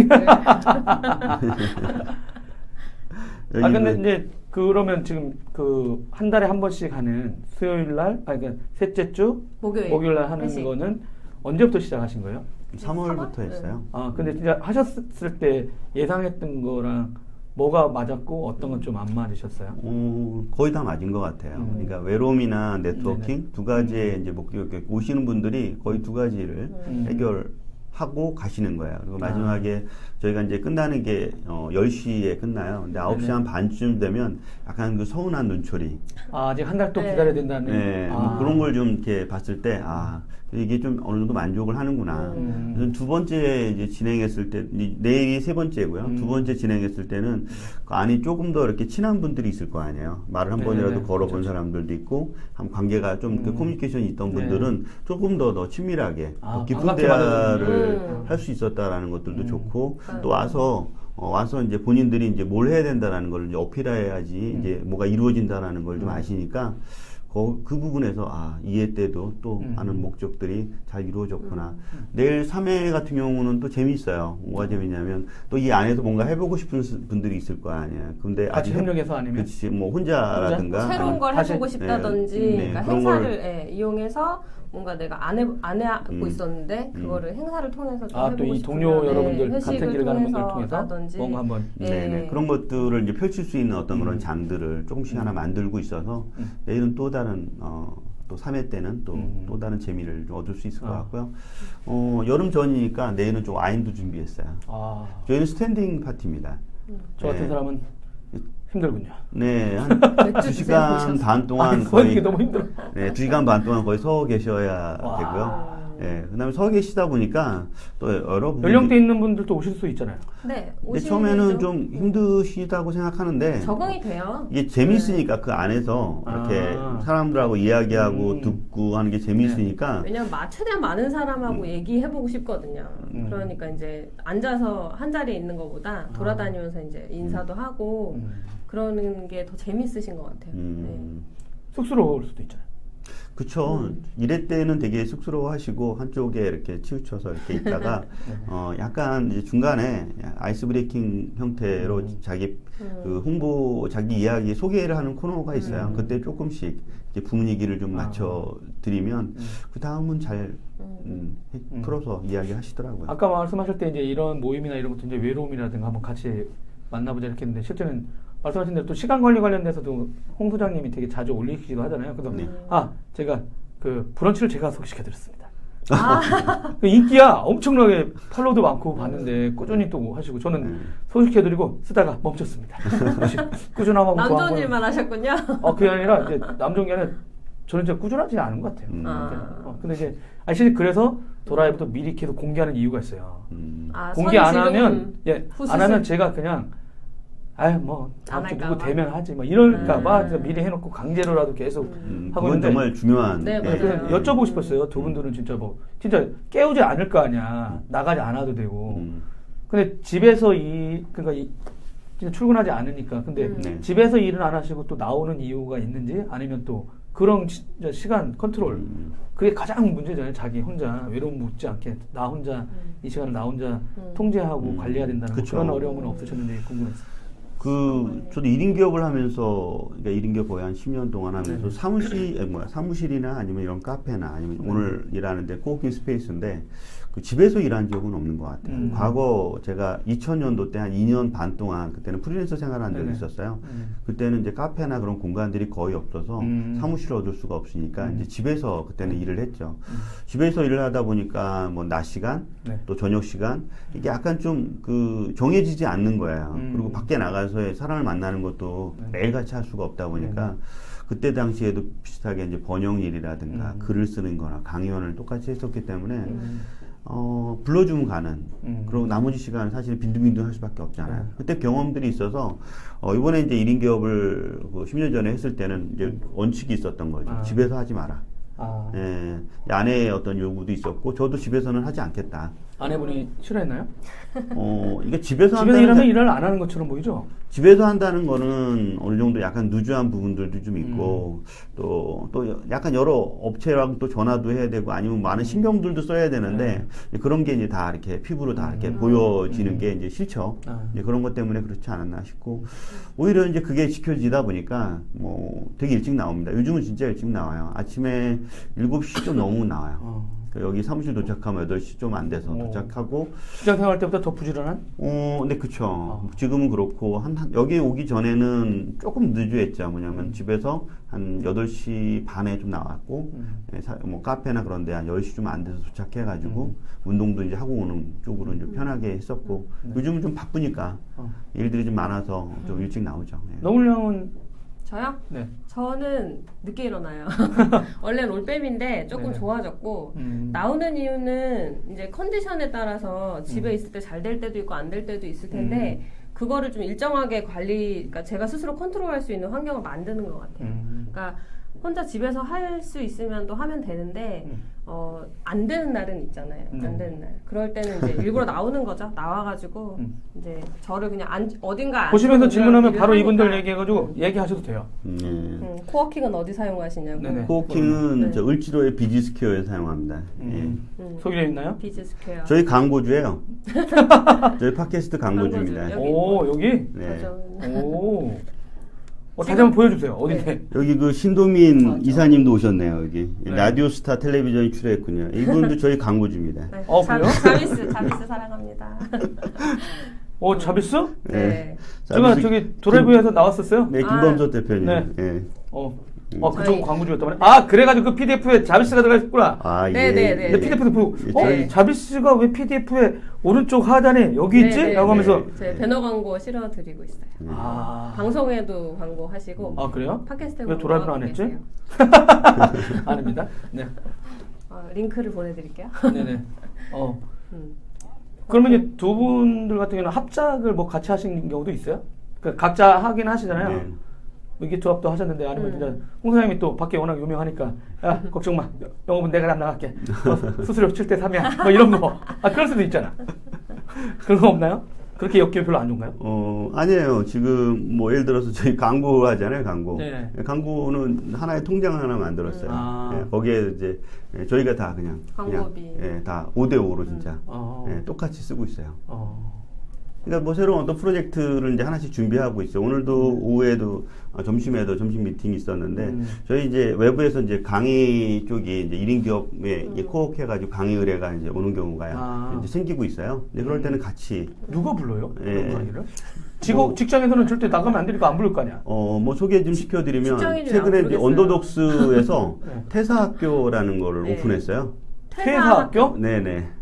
근데 이제 그러면 지금 그 한 달에 한 번씩 하는 수요일 날, 그러니까 셋째 주 목요일 날 하는 회식. 거는 언제부터 시작하신 거예요? 3월부터 했어요. 근데 진짜 하셨을 때 예상했던 거랑 뭐가 맞았고 어떤 건 좀 안 맞으셨어요? 거의 다 맞은 것 같아요. 그러니까 외로움이나 네트워킹 두 가지의 이제 목표 오시는 분들이 거의 두 가지를 해결하고 하고 가시는 거예요. 그리고 마지막에 저희가 이제 끝나는 게 10시에 끝나요. 근데 9시 한 반쯤 되면 약간 그 서운한 눈초리. 아직 한 달 또 기다려야 된다는. 네, 뭐 그런 걸 좀 이렇게 봤을 때, 이게 좀 어느 정도 만족을 하는구나. 그래서 두 번째 이제 진행했을 때, 내일이 세 번째고요. 두 번째 진행했을 때는 그 안에 조금 더 이렇게 친한 분들이 있을 거 아니에요. 말을 한 번이라도 걸어본 사람들도 있고, 한 관계가 좀 그 커뮤니케이션이 있던 분들은 조금 더 친밀하게, 더 깊은 대화를 할 수 있었다라는 것들도 좋고, 또 와서 이제 본인들이 이제 뭘 해야 된다라는 걸 이제 어필해야지 이제 뭐가 이루어진다라는 걸 좀 아시니까 그 부분에서 이해 때도 또 많은 목적들이 잘 이루어졌구나. 내일 3회 같은 경우는 또 재미있어요. 뭐가 재밌냐면 또 이 안에서 뭔가 해보고 싶은 분들이 있을 거 아니야. 근데 같이 협력해서 아니면 그렇지 뭐 혼자라든가 새로운 걸 해보고 싶다든지 그러니까 행사를 이용해서 뭔가 내가 안 해고 있었는데 그거를 행사를 통해서 좀 해보고 또 이 싶으면, 동료 여러분들 같은 회식을 길 가는 분들 통해서 통해서라든지 뭔가 한번 그런 것들을 이제 펼칠 수 있는 어떤 그런 장들을 조금씩 하나 만들고 있어서 내일은 또 다른 또 3회 때는 또 다른 재미를 좀 얻을 수 있을 것 같고요. 여름 전이니까 내일은 좀 와인도 준비했어요. 저희는 스탠딩 파티입니다. 저 같은 사람은 힘들군요. 네, 한 2시간 반 동안 거의 너무 힘들어. 네, 2시간 반 동안 거의 서 계셔야 되고요. 네, 그다음에 서 계시다 보니까 또 여러분 연령대 있는 분들도 오실 수 있잖아요. 네, 근데 처음에는 좀 힘드시다고 생각하는데 적응이 돼요. 이게 재밌으니까 그 안에서 이렇게 사람들하고 이야기하고 듣고 하는 게 재밌으니까. 왜냐면 최대한 많은 사람하고 얘기해보고 싶거든요. 그러니까 이제 앉아서 한 자리에 있는 것보다 돌아다니면서 이제 인사도 하고 그러는 게 더 재밌으신 것 같아요. 쑥스러울 수도 있잖아요. 그쵸. 이럴 때는 되게 쑥스러워하시고 한쪽에 이렇게 치우쳐서 이렇게 있다가 약간 이제 중간에 아이스 브레이킹 형태로 자기 그 홍보, 자기 이야기 소개를 하는 코너가 있어요. 그때 조금씩 이제 분위기를 좀 맞춰드리면 그 다음은 잘 풀어서 이야기하시더라고요. 아까 말씀하실 때 이제 이런 모임이나 이런 것도 이제 외로움이라든가 한번 같이 만나보자 이렇게 했는데 실제는 말씀하신 대로 또 시간 관리 관련돼서도 홍 소장님이 되게 자주 올리시기도 하잖아요. 그래서 제가 그 브런치를 제가 소개시켜드렸습니다. 인기야 엄청나게 팔로우도 많고 봤는데 꾸준히 또 하시고 저는 소개시켜드리고 쓰다가 멈췄습니다. 꾸준함하고 남 좋은 일만 하셨군요. 그게 아니라 이제 남 좋은 게 아니라 저는 진짜 꾸준하지 않은 것 같아요. 근데 이제 사실 그래서 도라이브도 미리 계속 공개하는 이유가 있어요. 공개 안 하면 안 하면 제가 그냥 뭐 다음 주 누구 되면 하지 뭐 이럴까 봐 미리 해놓고 강제로라도 계속 하고 그건 있는데 정말 중요한. 그냥 여쭤보고 싶었어요. 두 분들은 진짜 진짜 깨우지 않을 거 아니야. 나가지 않아도 되고. 근데 집에서 진짜 출근하지 않으니까. 근데 집에서 일은 안 하시고 또 나오는 이유가 있는지 아니면 또 그런 시간 컨트롤 그게 가장 문제잖아요. 자기 혼자 외로움 묻지 않게 나 혼자 이 시간을 나 혼자 통제하고 관리해야 된다는 그런 어려움은 없으셨는지 궁금했어요. 저도 1인 기업을 하면서, 그러니까 1인 기업 거의 한 10년 동안 하면서 사무실이나 아니면 이런 카페나 아니면 오늘 일하는데 코워킹 스페이스인데 그 집에서 일한 적은 없는 것 같아요. 과거 제가 2000년도 때 한 2년 반 동안 그때는 프리랜서 생활한 적이 있었어요. 그때는 이제 카페나 그런 공간들이 거의 없어서 사무실을 얻을 수가 없으니까 이제 집에서 그때는 일을 했죠. 집에서 일을 하다 보니까 뭐 낮 시간, 또 저녁 시간 이게 약간 좀 정해지지 않는 거예요. 그리고 밖에 나가서 사람을 만나는 것도 매일같이 할 수가 없다 보니까 그때 당시에도 비슷하게 이제 번역 일이라든가 글을 쓰는 거나 강연을 똑같이 했었기 때문에 불러주면 가는. 그리고 나머지 시간은 사실 빈둥빈둥 할 수밖에 없잖아요. 그때 경험들이 있어서 이번에 이제 1인 기업을 10년 전에 했을 때는 이제 원칙이 있었던 거죠. 집에서 하지 마라. 아내의 어떤 요구도 있었고 저도 집에서는 하지 않겠다. 아내분이 싫어했나요? 이게 집에서 일하면 일을 안 하는 것처럼 보이죠? 집에서 한다는 거는 어느 정도 약간 누주한 부분들도 좀 있고 또 약간 여러 업체랑 또 전화도 해야 되고 아니면 많은 신경들도 써야 되는데 그런 게 이제 다 이렇게 피부로 다 이렇게 보여지는 게 이제 싫죠. 이제 그런 것 때문에 그렇지 않았나 싶고 오히려 이제 그게 지켜지다 보니까 되게 일찍 나옵니다. 요즘은 진짜 일찍 나와요. 아침에 7시 좀 넘으면 나와요. 여기 사무실 도착하면 8시 좀 안 돼서 도착하고. 직장 생활 때보다 더 부지런한? 네, 그쵸. 지금은 그렇고, 여기 오기 전에는 조금 늦어했죠. 뭐냐면 집에서 한 8시 반에 좀 나왔고, 뭐 카페나 그런 데 한 10시 좀 안 돼서 도착해가지고, 운동도 이제 하고 오는 쪽으로 좀 편하게 했었고, 요즘은 좀 바쁘니까, 일들이 좀 많아서 좀 일찍 나오죠. 네. 너울량은 저요? 네. 저는 늦게 일어나요. 원래 롤뱀인데 조금 좋아졌고 나오는 이유는 이제 컨디션에 따라서 집에 있을 때 잘 될 때도 있고 안 될 때도 있을 텐데 그거를 좀 일정하게 그러니까 제가 스스로 컨트롤할 수 있는 환경을 만드는 것 같아요. 그러니까 혼자 집에서 할 수 있으면 또 하면 되는데 안 되는 날은 있잖아요. 안 되는 날. 그럴 때는 이제 일부러 나오는 거죠. 나와가지고 이제 저를 그냥 어딘가 보시면서 질문하면 바로 이분들 얘기해가지고 얘기하셔도 돼요. 코워킹은 어디 사용하시냐고. 네네. 코워킹은 저 을지로의 비지스퀘어에 사용합니다. 소개되어 있나요? 비지스퀘어. 저희 광고주예요. 저희 팟캐스트 광고주입니다. 오, 여기? 네. 오. 다시 한번 보여주세요. 어딘데? 네. 여기 그 신도민 이사님도 오셨네요. 여기 라디오스타 텔레비전에 출연했군요. 이분도 저희 광고주입니다. 네. 그래요? 자비스 사랑합니다. 자비스? 네. 제가 저기 도라이브에서 나왔었어요. 네, 김범석 대표님. 네. 네. 그쪽 광고주였단 말이야. 그래가지고 그 PDF에 자비스가 들어가 있구나. 아, 예. 네네네. 근데 PDF도 보고, 네. 자비스가 왜 PDF에 오른쪽 하단에 여기 있지? 네네. 라고 하면서. 제 배너 광고 실어드리고 있어요. 방송에도 광고하시고. 그래요? 팟캐스트에 왜 도라이브를 안 했지? 아닙니다. 네. 링크를 보내드릴게요. 네네. 그러면 이제 두 분들 같은 경우는 합작을 뭐 같이 하신 경우도 있어요? 그러니까 각자 하긴 하시잖아요. 네. 의기투합도 하셨는데 아니면 진짜 홍 사장님이 또 밖에 워낙 유명하니까 야 걱정 마 영업은 내가 안 나갈게 수수료 7대 3이야 뭐 이런 거 그럴 수도 있잖아. 그런 거 없나요? 그렇게 엮기가 별로 안 좋은가요? 아니에요. 지금 뭐 예를 들어서 저희 광고 하잖아요. 광고. 네. 광고는 하나의 통장을 하나 만들었어요. 네, 거기에 이제 저희가 다 광고비. 다 5대5로 진짜 똑같이 쓰고 있어요. 그러니까 뭐 새로운 어떤 프로젝트를 이제 하나씩 준비하고 있어요. 오늘도 오후에도 점심에도 점심 미팅이 있었는데 저희 이제 외부에서 이제 강의 쪽이 이제 1인 기업에 코어해 가지고 강의 의뢰가 이제 오는 경우가 이제 생기고 있어요. 근데 그럴 때는 같이 누가 불러요? 예. 그런 강의를? 직장에서는 절대 나가면 안 되니까 안 부를 거 아니야. 뭐 소개 좀 시켜드리면 직장인이 최근에 안 이제 부르겠어요. 언더독스에서 퇴사학교라는 거를 네. 오픈했어요. 퇴사학교? 네네.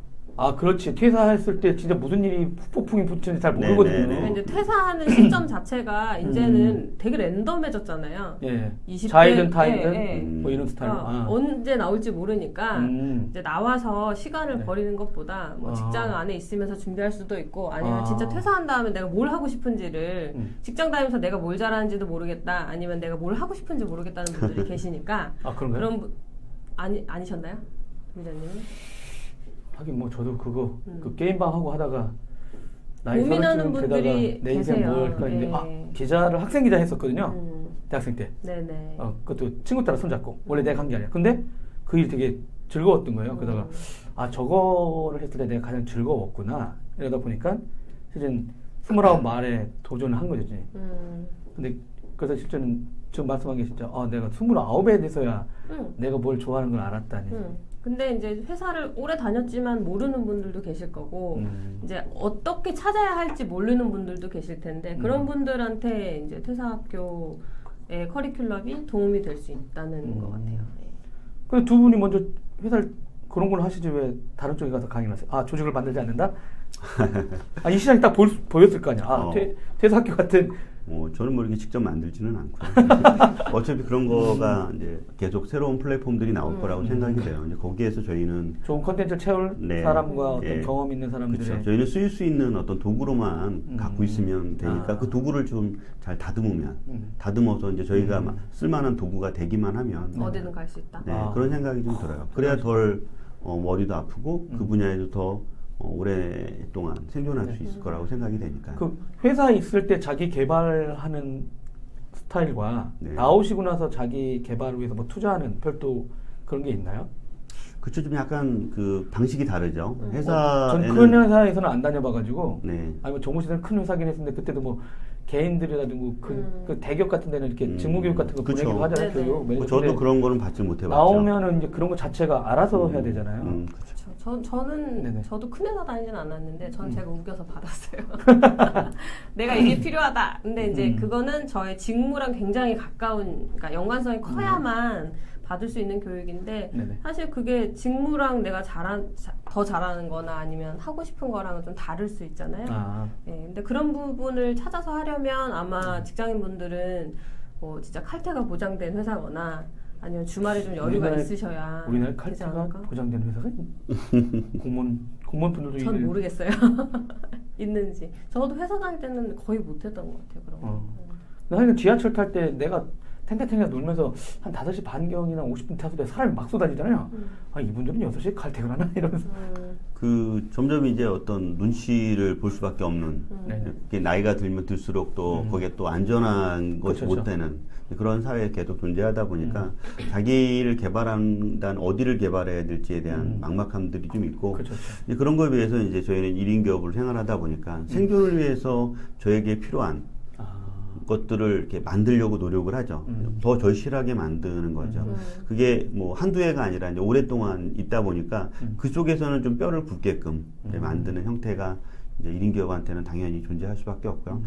그렇지. 퇴사했을 때 진짜 무슨 일이 폭풍이 붙는지 잘 모르거든요. 네네네. 이제 퇴사하는 시점 자체가 이제는 되게 랜덤해졌잖아요. 예. 20대 자이든 타이든 뭐 이런 스타일. 언제 나올지 모르니까 이제 나와서 시간을 네. 버리는 것보다 뭐 직장 안에 있으면서 준비할 수도 있고 아니면 진짜 퇴사한 다음에 내가 뭘 하고 싶은지를 직장 다니면서 내가 뭘 잘하는지도 모르겠다 아니면 내가 뭘 하고 싶은지 모르겠다는 분들이 계시니까 그런가요? 그런 분 아니셨나요? 부장님은? 하긴 뭐 저도 그거 그 게임방 하고 하다가 나이 고민하는 30쯤 되다가 분들이 내 인생 계세요. 뭘 할까 했는데 네. 기자를 학생 기자 했었거든요. 대학생 때. 네네. 그것도 친구 따라 손잡고 원래 내가 한 게 아니야. 근데 그 일이 되게 즐거웠던 거예요. 그러다가 저거를 했을 때 내가 가장 즐거웠구나. 이러다 보니까 실은 29 말에 도전을 한 거죠. 근데 그래서 실제는 지금 말씀한 게 진짜 내가 29에 돼서야 내가 뭘 좋아하는 걸 알았다니. 근데 이제 회사를 오래 다녔지만 모르는 분들도 계실 거고 이제 어떻게 찾아야 할지 모르는 분들도 계실 텐데 그런 분들한테 이제 퇴사학교의 커리큘럼이 도움이 될 수 있다는 것 같아요. 네. 근데 두 분이 먼저 회사를 그런 걸 하시지 왜 다른 쪽에 가서 강의를 하세요? 조직을 만들지 않는다? 이 시장이 딱 보였을 거 아니야. 퇴사학교 같은. 저는 뭐 이렇게 직접 만들지는 않고요. 어차피 그런 거가 이제 계속 새로운 플랫폼들이 나올 거라고 생각이 돼요. 이제 거기에서 저희는 좋은 컨텐츠를 채울 사람과 어떤 경험 있는 사람들의 그렇죠. 저희는 쓰일 수 있는 어떤 도구로만 갖고 있으면 되니까 그 도구를 좀 잘 다듬어서 이제 저희가 쓸만한 도구가 되기만 하면 어디든 갈 수 있다. 네, 그런 생각이 좀 들어요. 그래야 덜 머리도 아프고 그 분야에도 더 오랫동안 생존할 수 있을 거라고 생각이 되니까. 그 회사에 있을 때 자기 개발하는 스타일과 나오시고 나서 자기 개발을 위해서 뭐 투자하는 별도 그런 게 있나요? 그쵸, 좀 약간 그 방식이 다르죠. 전 큰 회사에서는 안 다녀봐가지고. 아니면 정모 씨는 큰 회사긴 했는데 그때도 뭐 개인들이라든가 그 대기업 같은 데는 이렇게 직무교육 같은 거 보내기도 하잖아요. 교육. 뭐 저도 그런 거는 받지 못해봤죠. 나오면은 이제 그런 거 자체가 알아서 해야 되잖아요. 그렇죠. 저는 네네. 저도 큰 회사 다니진 않았는데 전 제가 우겨서 받았어요. 내가 이게 필요하다. 근데 이제 그거는 저의 직무랑 굉장히 가까운, 그러니까 연관성이 커야만 받을 수 있는 교육인데 네네. 사실 그게 직무랑 내가 더 잘하는 거나 아니면 하고 싶은 거랑은 좀 다를 수 있잖아요. 예, 근데 그런 부분을 찾아서 하려면 아마 직장인분들은 진짜 칼퇴가 보장된 회사거나 아니면 주말에 좀 여유가 있으셔야. 우리나라에 칼퇴가 보장된 회사가 공무원 분들도 전 모르겠어요. 있는지. 저도 회사 다닐 때는 거의 못했던 것 같아요. 그런 거. 나는 지하철 탈 때 내가 탱탱탱탱 놀면서 한 5시 반경이나 50분 타서 사람이 막 쏟아지잖아요. 아, 이분들은 6시에 칼퇴를 하나? 이러면서. 점점 이제 어떤 눈치를 볼 수밖에 없는, 나이가 들면 들수록 또 거기에 또 안전한 것이 그렇죠. 못 되는 그런 사회에 계속 존재하다 보니까 자기를 개발한다는 어디를 개발해야 될지에 대한 막막함들이 좀 있고, 그렇죠. 이제 그런 거에 비해서 이제 저희는 1인 기업을 생활하다 보니까 생존을 위해서 저에게 필요한 것들을 이렇게 만들려고 노력을 하죠. 더 절실하게 만드는 거죠. 그게 뭐 한두 해가 아니라 이제 오랫동안 있다 보니까 그 속에서는 좀 뼈를 굵게끔 만드는 형태가 이제 1인 기업한테는 당연히 존재할 수밖에 없고요.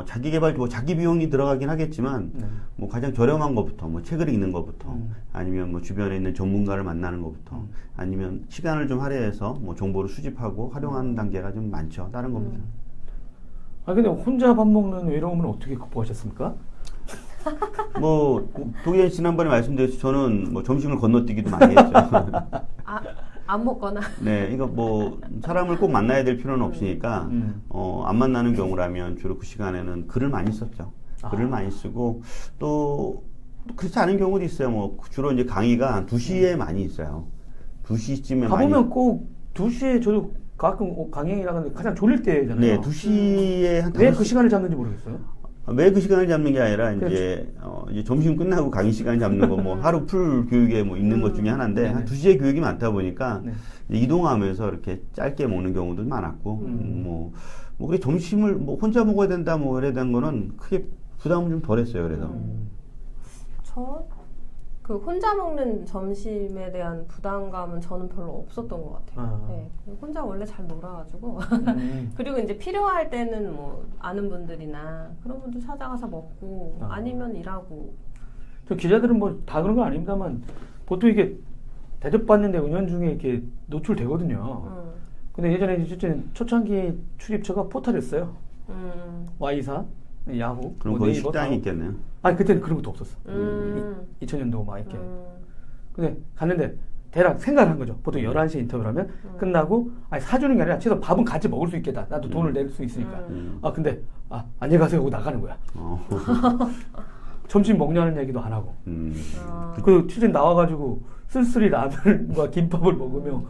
자기 개발, 자기 비용이 들어가긴 하겠지만, 뭐 가장 저렴한 것부터, 뭐 책을 읽는 것부터, 아니면 뭐 주변에 있는 전문가를 만나는 것부터, 아니면 시간을 좀 할애해서 뭐 정보를 수집하고 활용하는 단계가 좀 많죠. 다른 겁니다. 근데 혼자 밥 먹는 외로움은 어떻게 극복하셨습니까? 뭐 도기현 지난번에 말씀드렸듯이 저는 뭐 점심을 건너뛰기도 많이 했죠. 안 먹거나. 네, 그러니까 뭐 사람을 꼭 만나야 될 필요는 없으니까 안 만나는 경우라면 주로 그 시간에는 글을 많이 썼죠. 글을 많이 쓰고 또 그렇지 않은 경우도 있어요. 뭐 주로 이제 강의가 한 2시에 많이 있어요. 2시쯤에 가보면 꼭 2시에 저도 가끔 강의 나가는데 가장 졸릴 때잖아요. 네, 2시에 한 왜 그 시간을 잡는지 모르겠어요. 왜 그 시간을 잡는 게 아니라 이제 점심 끝나고 강의 시간 잡는 거 뭐 하루 풀 교육에 뭐 있는 것 중에 하나인데 한 2시에 교육이 많다 보니까 이동하면서 이렇게 짧게 먹는 경우도 많았고 뭐 그래 점심을 뭐 혼자 먹어야 된다 뭐 이래 된 거는 크게 부담을 좀 덜했어요. 그래서 그 혼자 먹는 점심에 대한 부담감은 저는 별로 없었던 것 같아요. 네, 혼자 원래 잘 놀아가지고 그리고 이제 필요할 때는 뭐 아는 분들이나 그런 분들 찾아가서 먹고 아니면 일하고. 저 기자들은 뭐 다 그런 건 아닙니다만 보통 이게 대접받는데 은연중에 이렇게 노출되거든요. 근데 예전에 실제 초창기 출입처가 포털이었어요. Y사, 야후. 그럼 거기 식당이 있겠네요. 아니 그때는 그런 것도 없었어. 2000년도 막 이렇게. 근데 갔는데 대략 생각을 한 거죠. 보통 11시에 인터뷰를 하면 끝나고 아니 사주는 게 아니라 최소 밥은 같이 먹을 수 있겠다. 나도 돈을 낼 수 있으니까. 근데 안녕히 가세요 하고 나가는 거야. 점심 먹냐는 얘기도 안 하고. 그 취재 나와가지고 쓸쓸히 라면과 김밥을 먹으며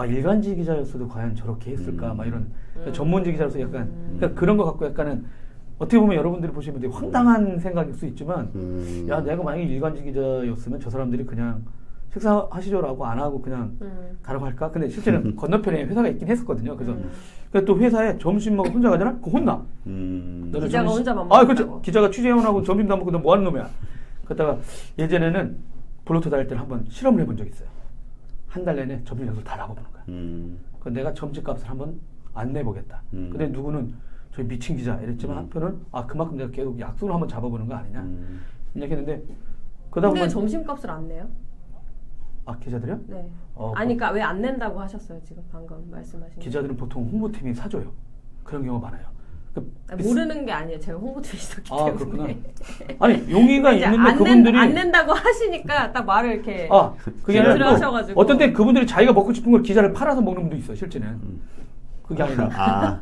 일간지 기자였어도 과연 저렇게 했을까 막 이런 전문지 기자로서 약간 그러니까 그런 거 갖고 약간은 어떻게 보면 여러분들이 보시면 되게 황당한 생각일 수 있지만 야 내가 만약에 일간지 기자였으면 저 사람들이 그냥 식사하시죠라고 안 하고 그냥 가라고 할까? 근데 실제는 건너편에 회사가 있긴 했었거든요. 그래서 또 회사에 점심 먹고 혼자 가잖아? 그거 혼나. 기자가 혼자만 먹는다고. 그렇죠. 기자가 취재원하고 점심도 안 먹고 너 뭐 하는 놈이야? 그러다가 예전에는 블로터 다닐 때는 한번 실험을 해본 적이 있어요. 한 달 내내 점심 약속을 다 잡아보는 거야. 그 내가 점심값을 한번 안 내보겠다. 근데 누구는 저희 미친 기자 이랬지만 한편은 그만큼 내가 계속 약속을 한번 잡아보는 거 아니냐 이렇게 했는데 근데 점심값을 안 내요? 기자들이요? 네. 아니 그러니까 왜 안 낸다고 하셨어요 지금 방금 말씀하신 기자들은 보통 홍보팀이 사줘요. 그런 경우가 많아요. 모르는 게 아니에요. 제가 홍보팀에 있었기 때문에. 그렇구나. 아니 용의가 있는데 그분들이 안 낸다고 하시니까 딱 말을 이렇게 그게 아니라 하셔가지고. 어떤 때 그분들이 자기가 먹고 싶은 걸 기자를 팔아서 먹는 분도 있어요. 실제는. 그게 아니라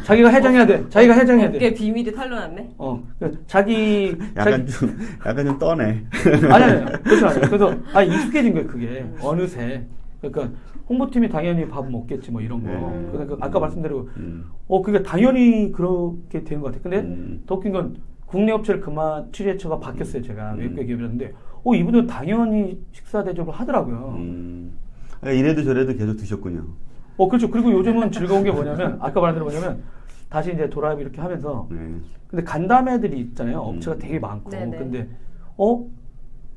자기가 해장해야 돼. 자기가 해장해야 돼. 그게 비밀이 탄로났네. 약간 좀 떠네. 아니 그렇지 않아요. 그래서 익숙해진 거예요. 그게 어느새. 그러니까 홍보팀이 당연히 밥 먹겠지 뭐 이런 거. 그러니까 아까 말씀대로 그게 당연히 그렇게 되는 것 같아요. 근데 더 웃긴 건 국내 업체를 취재처가 바뀌었어요. 제가 외국계 기업이었는데 이분들 당연히 식사 대접을 하더라고요. 이래도 저래도 계속 드셨군요. 그렇죠. 그리고 요즘은 즐거운 게 뭐냐면 아까 말한 대로 뭐냐면 다시 이제 돌아오고 이렇게 하면서 근데 간담회들이 있잖아요. 업체가 되게 많고 근데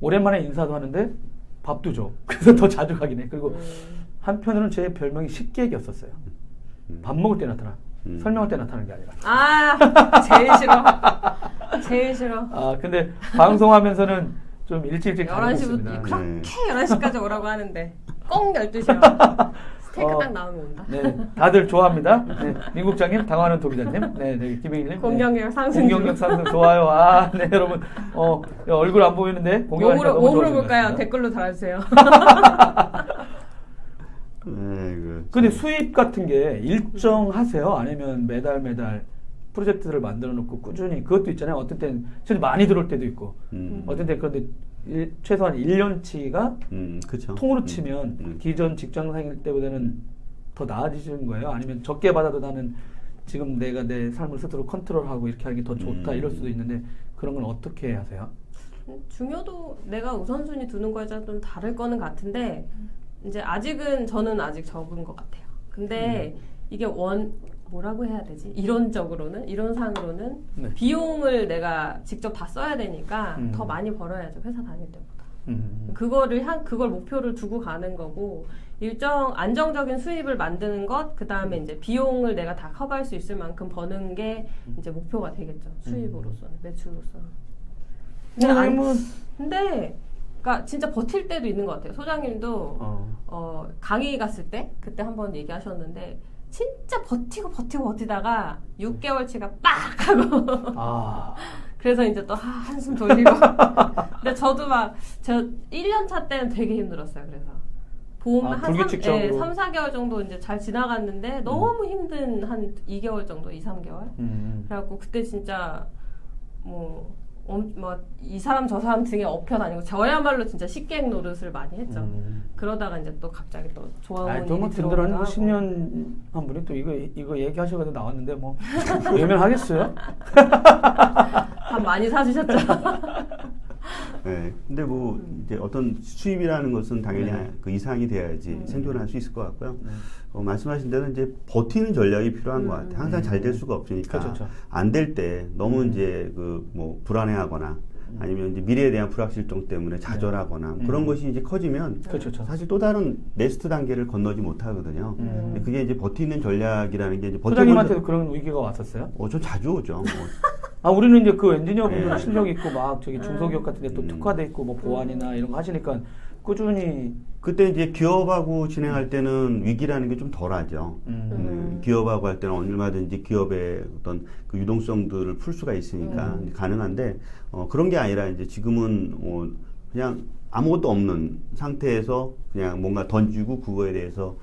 오랜만에 인사도 하는데 밥도 줘. 그래서 더 자주 가긴 해. 그리고 한편으로는 제 별명이 식객이었었어요. 밥 먹을 때 나타나. 설명할 때 나타나는 게 아니라. 아, 제일 싫어. 제일 싫어. 아, 근데 방송하면서는 좀 일찍 가고 있습니다. 그렇게 11시까지 오라고 하는데 꼭 12시요. 스테이크 딱 나오면 온다. 네, 다들 좋아합니다. 네, 민국장님, 당황하는 도기자님, 김혜일님. 공격력 상승. 공격력 상승 좋아요. 아, 네, 여러분. 얼굴 안 보이는데 공격하니까 너무 몸으로 볼까요? 댓글로 달아주세요. 근데 수입 같은 게 일정하세요? 아니면 매달 프로젝트를 만들어 놓고 꾸준히 그것도 있잖아요. 어떤 때는 진짜 많이 들어올 때도 있고 어떤 때 그런데 최소한 1년치가 통으로 치면 기존 직장생일 때보다는 더 나아지는 거예요? 아니면 적게 받아도 나는 지금 내가 내 삶을 스스로 컨트롤하고 이렇게 하는 게 더 좋다 이럴 수도 있는데 그런 건 어떻게 하세요? 중요도 내가 우선순위 두는 거에 따라 좀 다를 거는 같은데 이제 아직은 저는 아직 적은 것 같아요. 근데 이게 뭐라고 해야 되지? 이론상으로는 비용을 내가 직접 다 써야 되니까 더 많이 벌어야죠. 회사 다닐 때보다. 그걸 목표를 두고 가는 거고 일정 안정적인 수입을 만드는 것, 그 다음에 이제 비용을 내가 다 커버할 수 있을 만큼 버는 게 이제 목표가 되겠죠. 수입으로서는, 매출로서는. 근데 그러니까 진짜 버틸 때도 있는 것 같아요. 소장님도 강의 갔을 때 그때 한번 얘기하셨는데 진짜 버티다가 6개월치가 빡 하고 그래서 이제 또 한숨 돌리고 근데 저도 저 1년차 때는 되게 힘들었어요. 그래서 보험 한 3, 4개월 정도 이제 잘 지나갔는데 너무 힘든 한 2개월 정도, 2, 3개월 그래갖고 그때 진짜 이 사람 저 사람 등에 업혀 다니고 저야말로 진짜 식객 노릇을 많이 했죠. 그러다가 이제 또 갑자기 또 좋아하는 일이 들어오기도 하고. 10년 한 분이 또 이거 얘기하셔가지고 나왔는데 외면하겠어요? 밥 많이 사주셨죠? 네, 근데 이제 어떤 수입이라는 것은 당연히 그 이상이 돼야지 생존할 수 있을 것 같고요. 말씀하신 대로 이제 버티는 전략이 필요한 것 같아요. 항상 잘 될 수가 없으니까 그렇죠. 안 될 때 너무 이제 불안해하거나 아니면 이제 미래에 대한 불확실성 때문에 좌절하거나 그런 것이 이제 커지면 그렇죠. 사실 또 다른 네스트 단계를 건너지 못하거든요. 그게 이제 버티는 전략이라는 게 이제 소장님한테도 그런 위기가 왔었어요? 전 자주 오죠. 우리는 이제 그 엔지니어 분들 실력 있고 중소기업 같은 데 또 특화돼 있고 보안이나 이런 거 하시니까 꾸준히 그때 이제 기업하고 진행할 때는 위기라는 게 좀 덜하죠. 기업하고 할 때는 얼마든지 기업의 어떤 그 유동성들을 풀 수가 있으니까 가능한데 그런 게 아니라 이제 지금은 그냥 아무것도 없는 상태에서 그냥 뭔가 던지고 그거에 대해서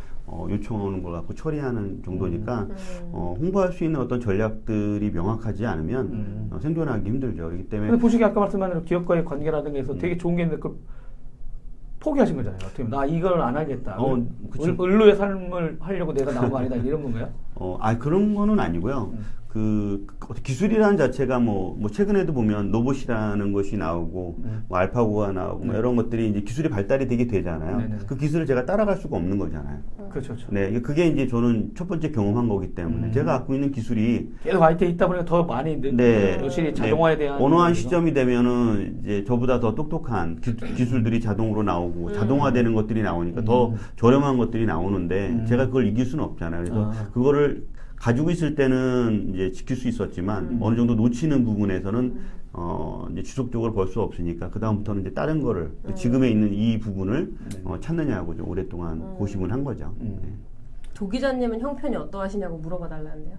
요청 오는 걸 갖고 처리하는 정도니까 홍보할 수 있는 어떤 전략들이 명확하지 않으면 생존하기 힘들죠. 그렇기 때문에 근데 보시기 아까 말씀한 대로 기업과의 관계라든가 해서 되게 좋은 게 있는데 그걸 포기하신 거잖아요. 어떻게 나 이걸 안 하겠다. 을로의 삶을 하려고 내가 나온 거 아니다. 이런 건가요? 그런 거는 아니고요. 기술이라는 자체가 최근에도 보면 로봇이라는 것이 나오고 알파고가 나오고 이런 것들이 이제 기술이 발달이 되게 되잖아요. 네네. 그 기술을 제가 따라갈 수가 없는 거잖아요. 그렇죠. 네, 그게 이제 저는 첫 번째 경험한 거기 때문에 제가 갖고 있는 기술이 계속 IT에 있다 보니까 더 많이 역시 자동화에 대한 어느 한 시점이 되면은 이제 저보다 더 똑똑한 기술들이 자동으로 나오고 자동화되는 것들이 나오니까 더 저렴한 것들이 나오는데 제가 그걸 이길 수는 없잖아요. 그래서 그거를 가지고 있을 때는 이제 지킬 수 있었지만 어느 정도 놓치는 부분에서는 이제 지속적으로 벌 수 없으니까 그 다음부터는 이제 다른 거를 지금에 있는 이 부분을 찾느냐고 좀 오랫동안 고심을 한 거죠. 도 기자님은 형편이 어떠하시냐고 물어봐 달라는데요.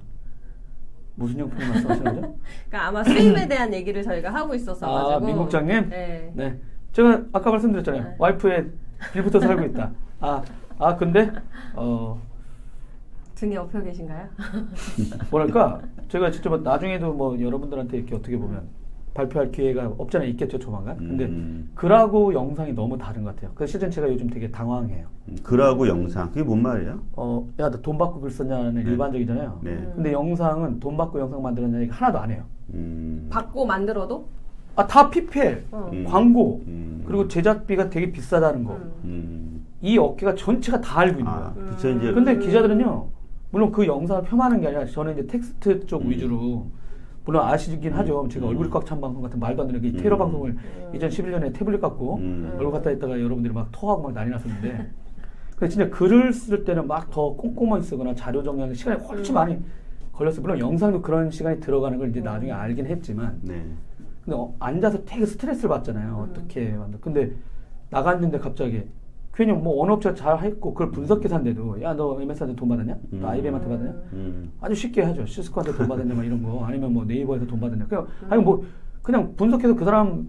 무슨 형편을 말씀하시는 거죠? 그러니까 아마 수입에 대한 얘기를 저희가 하고 있었어가지고. 민국장님? 네. 제가 아까 말씀드렸잖아요. 와이프의 빌부터 살고 있다. 근데 등에 업혀 계신가요? 뭐랄까 제가 직접 나중에도 여러분들한테 이렇게 어떻게 보면 발표할 기회가 없잖아요. 있겠죠 조만간. 근데 글하고 영상이 너무 다른 것 같아요. 그래서 실은 제가 요즘 되게 당황해요. 글하고 영상 그게 뭔 말이에요? 야 너 돈 받고 글 썼냐는 일반적이잖아요. 근데 영상은 돈 받고 영상 만들었냐는 얘기 하나도 안 해요. 받고 만들어도? 다 PPL, 광고, 그리고 제작비가 되게 비싸다는 거. 이 업계가 전체가 다 알고 있는 거야. 그쵸, 이제. 근데 기자들은요, 물론 그 영상을 폄하하는 게 아니라 저는 이제 텍스트 쪽 위주로 물론 아시긴 하죠. 제가 얼굴이 꽉 찬 방송 같은 말도 안 되는 테러 방송을 2011년에 태블릿 갖고 얼굴 갖다 했다가 여러분들이 막 토하고 막 난리 났었는데 근데 진짜 글을 쓸 때는 막 더 꼼꼼하게 쓰거나 자료 정리하는 시간이 훨씬 많이 걸렸어요. 물론 영상도 그런 시간이 들어가는 걸 이제 나중에 알긴 했지만 근데 앉아서 되게 스트레스를 받잖아요. 어떻게 만들 근데 나갔는데 갑자기 괜히 뭐 어느 업체가 잘 했고 그걸 분석해서 한데도 야 너 MS한테 돈 받았냐? 너 IBM한테 받았냐? 아주 쉽게 하죠. 시스코한테 돈 받았냐 막 이런 거 아니면 뭐 네이버에서 돈 받았냐? 그냥 아니 뭐 그냥 분석해서 그 사람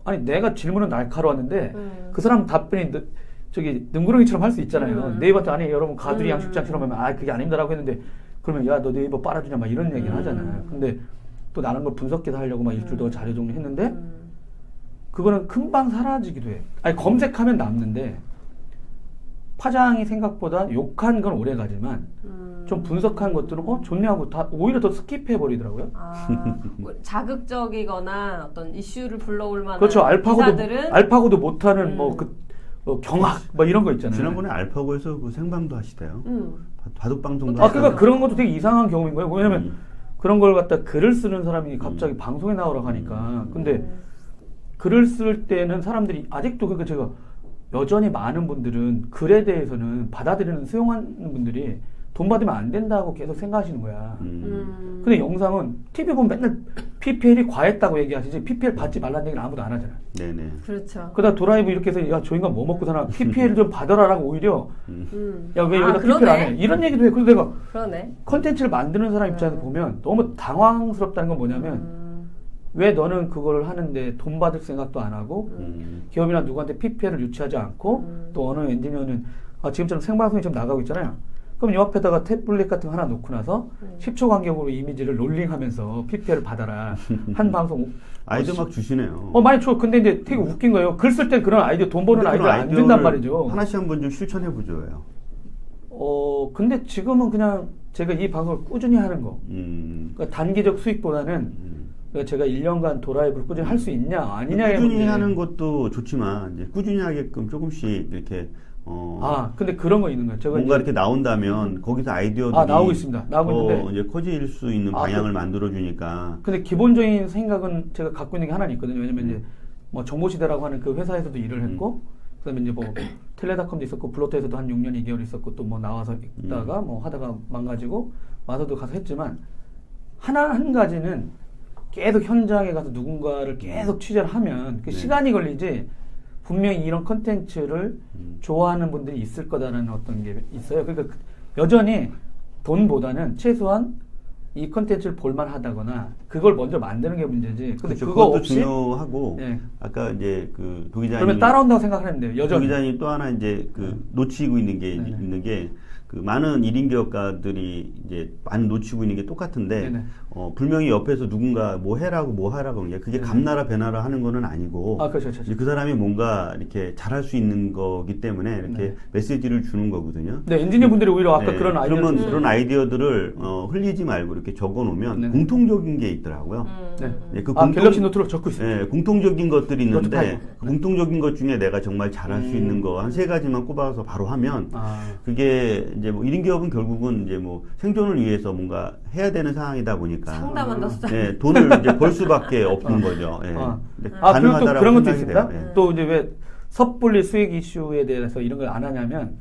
아니 내가 질문은 날카로웠는데 그 사람 답변이 저기 능구렁이처럼 할 수 있잖아요. 네이버한테 아니 여러분 가두리 양식장처럼 하면 아 그게 아닙니다라고 했는데 그러면 야 너 네이버 빨아주냐 막 이런 얘기를 하잖아요. 근데 또 나는 걸 분석해서 하려고 막 일주일 동안 자료 정리했는데 그거는 금방 사라지기도 해. 아니 검색하면 남는데 파장이 생각보다 욕한 건 오래 가지만 좀 분석한 것들은 좋네 하고 다 오히려 더 스킵해 버리더라고요. 자극적이거나 어떤 이슈를 불러올 만한 그렇죠. 기사들은 알파고도 못하는 경악 뭐 이런 거 있잖아요. 지난번에 알파고에서 그 생방도 하시대요. 바둑 방송도. 그러니까 그런 것도 되게 이상한 경우인 거예요. 왜냐면 그런 걸 갖다 글을 쓰는 사람이 갑자기 방송에 나오라고 하니까. 근데 글을 쓸 때는 사람들이 아직도 그러니까 제가 여전히 많은 분들은 글에 대해서는 받아들이는 수용하는 분들이 돈 받으면 안 된다고 계속 생각하시는 거야. 근데 영상은 TV 보면 맨날 PPL이 과했다고 얘기하시지 PPL 받지 말라는 얘기는 아무도 안 하잖아요. 네네. 그렇죠. 그러다 드라이브 이렇게 해서 야 저 인간 뭐 먹고 사나 PPL 좀 받아라라고 오히려 야 왜 여기다 PPL 안 해? 이런 얘기도 해. 그래서 내가 컨텐츠를 만드는 사람 입장에서 보면 너무 당황스럽다는 건 뭐냐면 왜 너는 그걸 하는데 돈 받을 생각도 안 하고 기업이나 누구한테 PPL을 유치하지 않고 또 어느 엔지니어는 지금처럼 생방송이 지금 나가고 있잖아요. 그럼 요 앞에다가 태블릿 같은 거 하나 놓고 나서 10초 간격으로 이미지를 롤링하면서 PPL을 받아라. 한 방송 아이디어 막 주시네요. 많이 줘. 근데 이제 되게 웃긴 거예요. 글 쓸 때 그런 아이디어 돈 버는 아이디어 안 준단 말이죠. 하나씩 한번 좀 실천해 보죠요. 근데 지금은 그냥 제가 이 방송을 꾸준히 하는 거. 그러니까 단기적 수익보다는 그러니까 제가 1년간 도라이브를 꾸준히 할 수 있냐 아니냐의 꾸준히 문제. 하는 것도 좋지만 이제 꾸준히 하게끔 조금씩 이렇게 근데 그런 거 있는 거예요. 제가 뭔가 이렇게 나온다면 거기서 아이디어들이 나오고 있습니다. 나오고 있는데 이제 커질 수 있는 방향을 만들어 주니까. 근데 기본적인 생각은 제가 갖고 있는 게 하나 있거든요. 왜냐면 이제 뭐 정보시대라고 하는 그 회사에서도 일을 했고 그다음에 이제 뭐 텔레닷컴도 있었고 블로터에서도 한 6년 2개월 있었고 또 뭐 나와서 있다가 뭐 하다가 망가지고 와서도 가서 했지만 한 가지는 계속 현장에 가서 누군가를 계속 취재를 하면 그 시간이 걸리지 분명히 이런 컨텐츠를 좋아하는 분들이 있을 거다라는 어떤 게 있어요. 그러니까 여전히 돈보다는 최소한 이 컨텐츠를 볼만하다거나 그걸 먼저 만드는 게 문제지. 근데 그렇죠. 그거 그것도 없이 중요하고 아까 이제 그 도 기자님 그러면 따라온다고 생각하는데 여전히 도 기자님 또 하나 이제 놓치고 있는 게 있는 게 그 많은 1인 기업가들이 이제 많이 놓치고 있는 게 똑같은데 분명히 옆에서 누군가 뭐 해라고 뭐 하라고 하는 게 그게 감나라 배나라 하는 거는 아니고 그렇죠. 그 사람이 뭔가 이렇게 잘할 수 있는 거기 때문에 이렇게 메시지를 주는 거거든요. 네, 엔지니어 분들이 오히려 아까 그런 아이디어 그러면 그런 아이디어들을 흘리지 말고 이렇게 적어 놓으면 공통적인 게 있더라고요. 갤럭시 노트로 적고 있어요. 네, 공통적인 것들이 있는데 공통적인 것 중에 내가 정말 잘할 수 있는 거 한 3가지만 꼽아서 바로 하면 그게 이제 뭐 1인 기업은 결국은 이제 뭐 생존을 위해서 뭔가 해야 되는 상황이다 보니까 상담한다 돈을 이제 벌 수밖에 없는 거죠. 그리고 또 그런 것도 있습니다. 또 이제 왜 섣불리 수익 이슈에 대해서 이런 걸 안 하냐면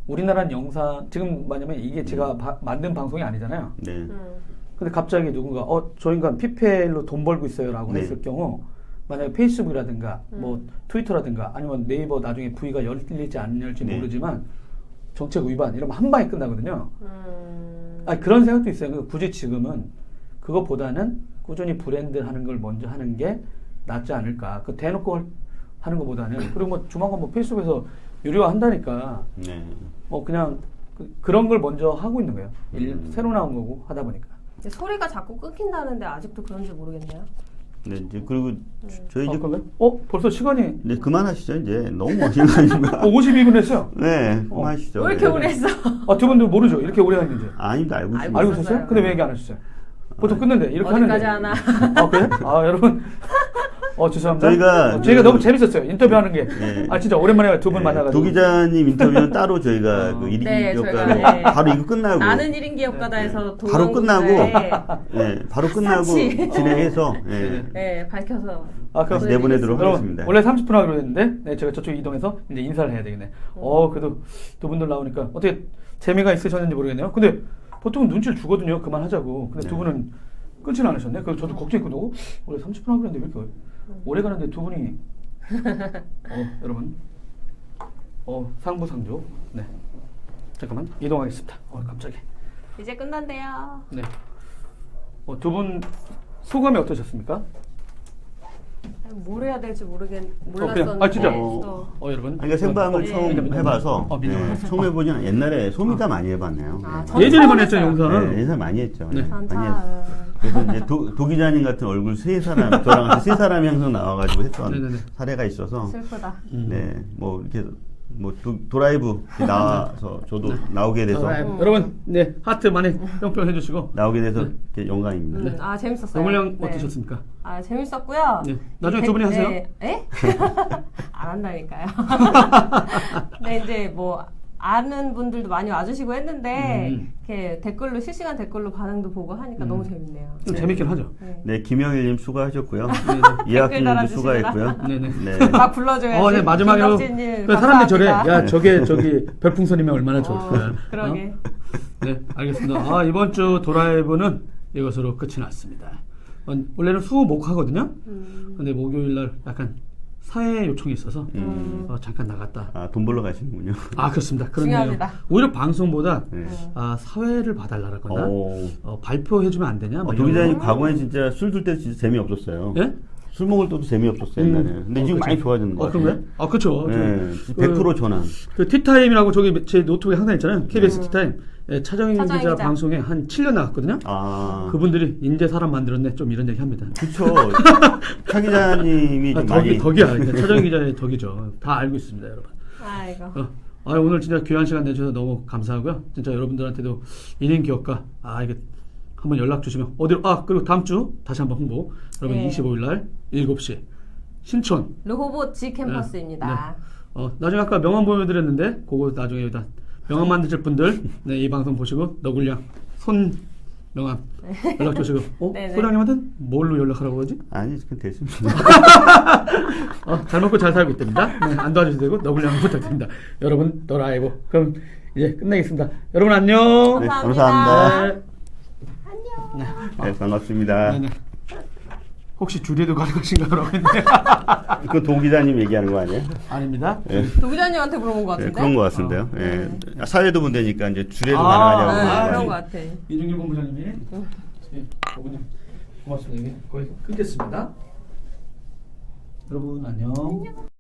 우리나라는 영상 지금 뭐냐면 이게 제가 만든 방송이 아니잖아요. 근데 갑자기 누군가 저 인간 PPL로 돈 벌고 있어요라고 했을 경우 만약에 페이스북이라든가 뭐 트위터라든가 아니면 네이버 나중에 V가 열릴지 안 열릴지 모르지만 정책 위반 이러면 한 방에 끝나거든요. 그런 생각도 있어요. 굳이 지금은 그것보다는 꾸준히 브랜드 하는 걸 먼저 하는 게 낫지 않을까. 대놓고 하는 것보다는 그리고 뭐 조만간 뭐 페이스북에서 유료화 한다니까 그냥 그런 걸 먼저 하고 있는 거예요. 새로 나온 거고 하다 보니까. 소리가 자꾸 끊긴다는데 아직도 그런지 모르겠네요. 네, 이제 그리고 저희 이제 벌써 시간이 네, 그만하시죠. 이제 너무 하시는 거 아닌가? 52분 했어요. 네, 그만하시죠. 왜 이렇게 오래 했어? 두 분도 모르죠. 이렇게 오래 했는지. 아닙니다. 알고 있어요. 알고 있었어요? 근데 왜 얘기 안 하셨어요? 보통 끊는데 이렇게 어디까지 하는데. 하나? 그래? 여러분 죄송합니다. 저희가 너무 재밌었어요. 인터뷰하는 게. 네. 진짜 오랜만에 두 분 만나가지고. 도 기자님 인터뷰는 따로 저희가 그 1인 네, 기업가로 네. 바로 이거 끝나고. 나는 1인 기업가다에서 바로 끝나고. 네, 바로 끝나고 진행해서. 네, 밝혀서. 그럼 내보내도록 하겠습니다. 원래 30분 하기로 했는데, 네, 제가 저쪽 이동해서 이제 인사를 해야 되겠네. 그래도 두 분들 나오니까 어떻게 재미가 있으셨는지 모르겠네요. 근데 보통 눈치를 주거든요. 그만하자고. 근데 두 분은 끊지는 않으셨네. 그래서 저도 걱정했거든요. 원래 30분 하기로 했는데 왜 이렇게 오래 가는데 두 분이. 여러분. 상부상조. 네. 잠깐만, 이동하겠습니다. 갑자기. 이제 끝난대요. 네. 두 분 소감이 어떠셨습니까? 뭘 해야 될지 몰랐었는데. 진짜. 그러니까 여러분. 생방을 처음 해봐서 처음 해보냐 옛날에 소미가 많이 해봤네요. 예전에만 했죠, 영상은. 예전에 많이 했죠. 네. 많이 했어요. 그래서 이제 도 기자님 같은 얼굴 저랑 같이 세 사람이 항상 나와가지고 했던 사례가 있어서. 슬프다. 네, 뭐 이렇게 도라이브 나와서 저도 나오게 돼서 여러분, 네, 하트 많이 뿅뿅 해주시고 나오게 돼서 이렇게 영광입니다. 재밌었어요. 영물량 어떠셨습니까? 재밌었고요. 네, 나중에 두 분이 하세요. 네? 안 한다니까요. 네, 이제 뭐 아는 분들도 많이 와주시고 했는데 이렇게 실시간 댓글로 반응도 보고 하니까 너무 재밌네요. 재밌긴 하죠. 네, 김영일님 수고하셨고요. 이학준님도 수고했고요. 네. 막 불러줘야지. 네, 마지막으로 사람들이 저래. 야, 저기 별풍선이면 얼마나 좋을까. 그러게. 네, 알겠습니다. 이번 주 도라이브는 이것으로 끝이 났습니다. 원래는 수목하거든요. 근데 목요일 날 약간 사회 요청이 있어서 잠깐 나갔다. 돈 벌러 가시는군요. 그렇습니다. 중요합니다. 오히려 방송보다 사회를 봐달라거나 발표해주면 안 되냐? 도 기자님 과거에 진짜 술 들 때 진짜 재미없었어요. 예? 술 먹을 때도 재미없었어요, 옛날에. 근데 지금 많이 좋아졌는 것 같아요. 그렇죠. 네, 100% 전환. 티타임이라고 제 노트북에 항상 있잖아요. KBS 티타임. 차정인 기자 방송에 한 7년 나갔거든요. 그분들이 인재 사람 만들었네. 좀 이런 얘기 합니다. 그렇죠. 차 기자님이 덕이야. 차정인 기자의 덕이죠. 다 알고 있습니다, 여러분. 아이고. 오늘 진짜 귀한 시간 내주셔서 너무 감사하고요. 진짜 여러분들한테도 1인 기업가 이게 한번 연락 주시면 어디로 그리고 다음 주 다시 한번 홍보. 여러분 25일 날 7시 신촌 르호보 G 캠퍼스입니다. 나중에 아까 명함 보여드렸는데 그거 나중에 여기다 명함 만드실 분들 이 방송 보시고 너굴량 손 명함 연락 주시고 소장님한테 뭘로 연락하라고 그러지? 아니 그건 됐습니다. 잘 먹고 잘 살고 있답니다. 안 도와주셔도 되고 너굴량 부탁드립니다. 여러분 도라이브 그럼 이제 끝내겠습니다. 여러분 안녕. 네, 감사합니다. 안녕. 네, 반갑습니다. 혹시 주례도 가능하신가요? 라고 했는데 그거 도 기자님 얘기하는 거 아니에요? 아닙니다. 도 기자님한테 물어본 것 같은데? 그런 것 같은데요. 사회도 문제니까 이제 주례도 가능하냐고. 그런 것 같아. 이중길 본부장님이 고맙습니다. 거의 끊겠습니다. 여러분 안녕.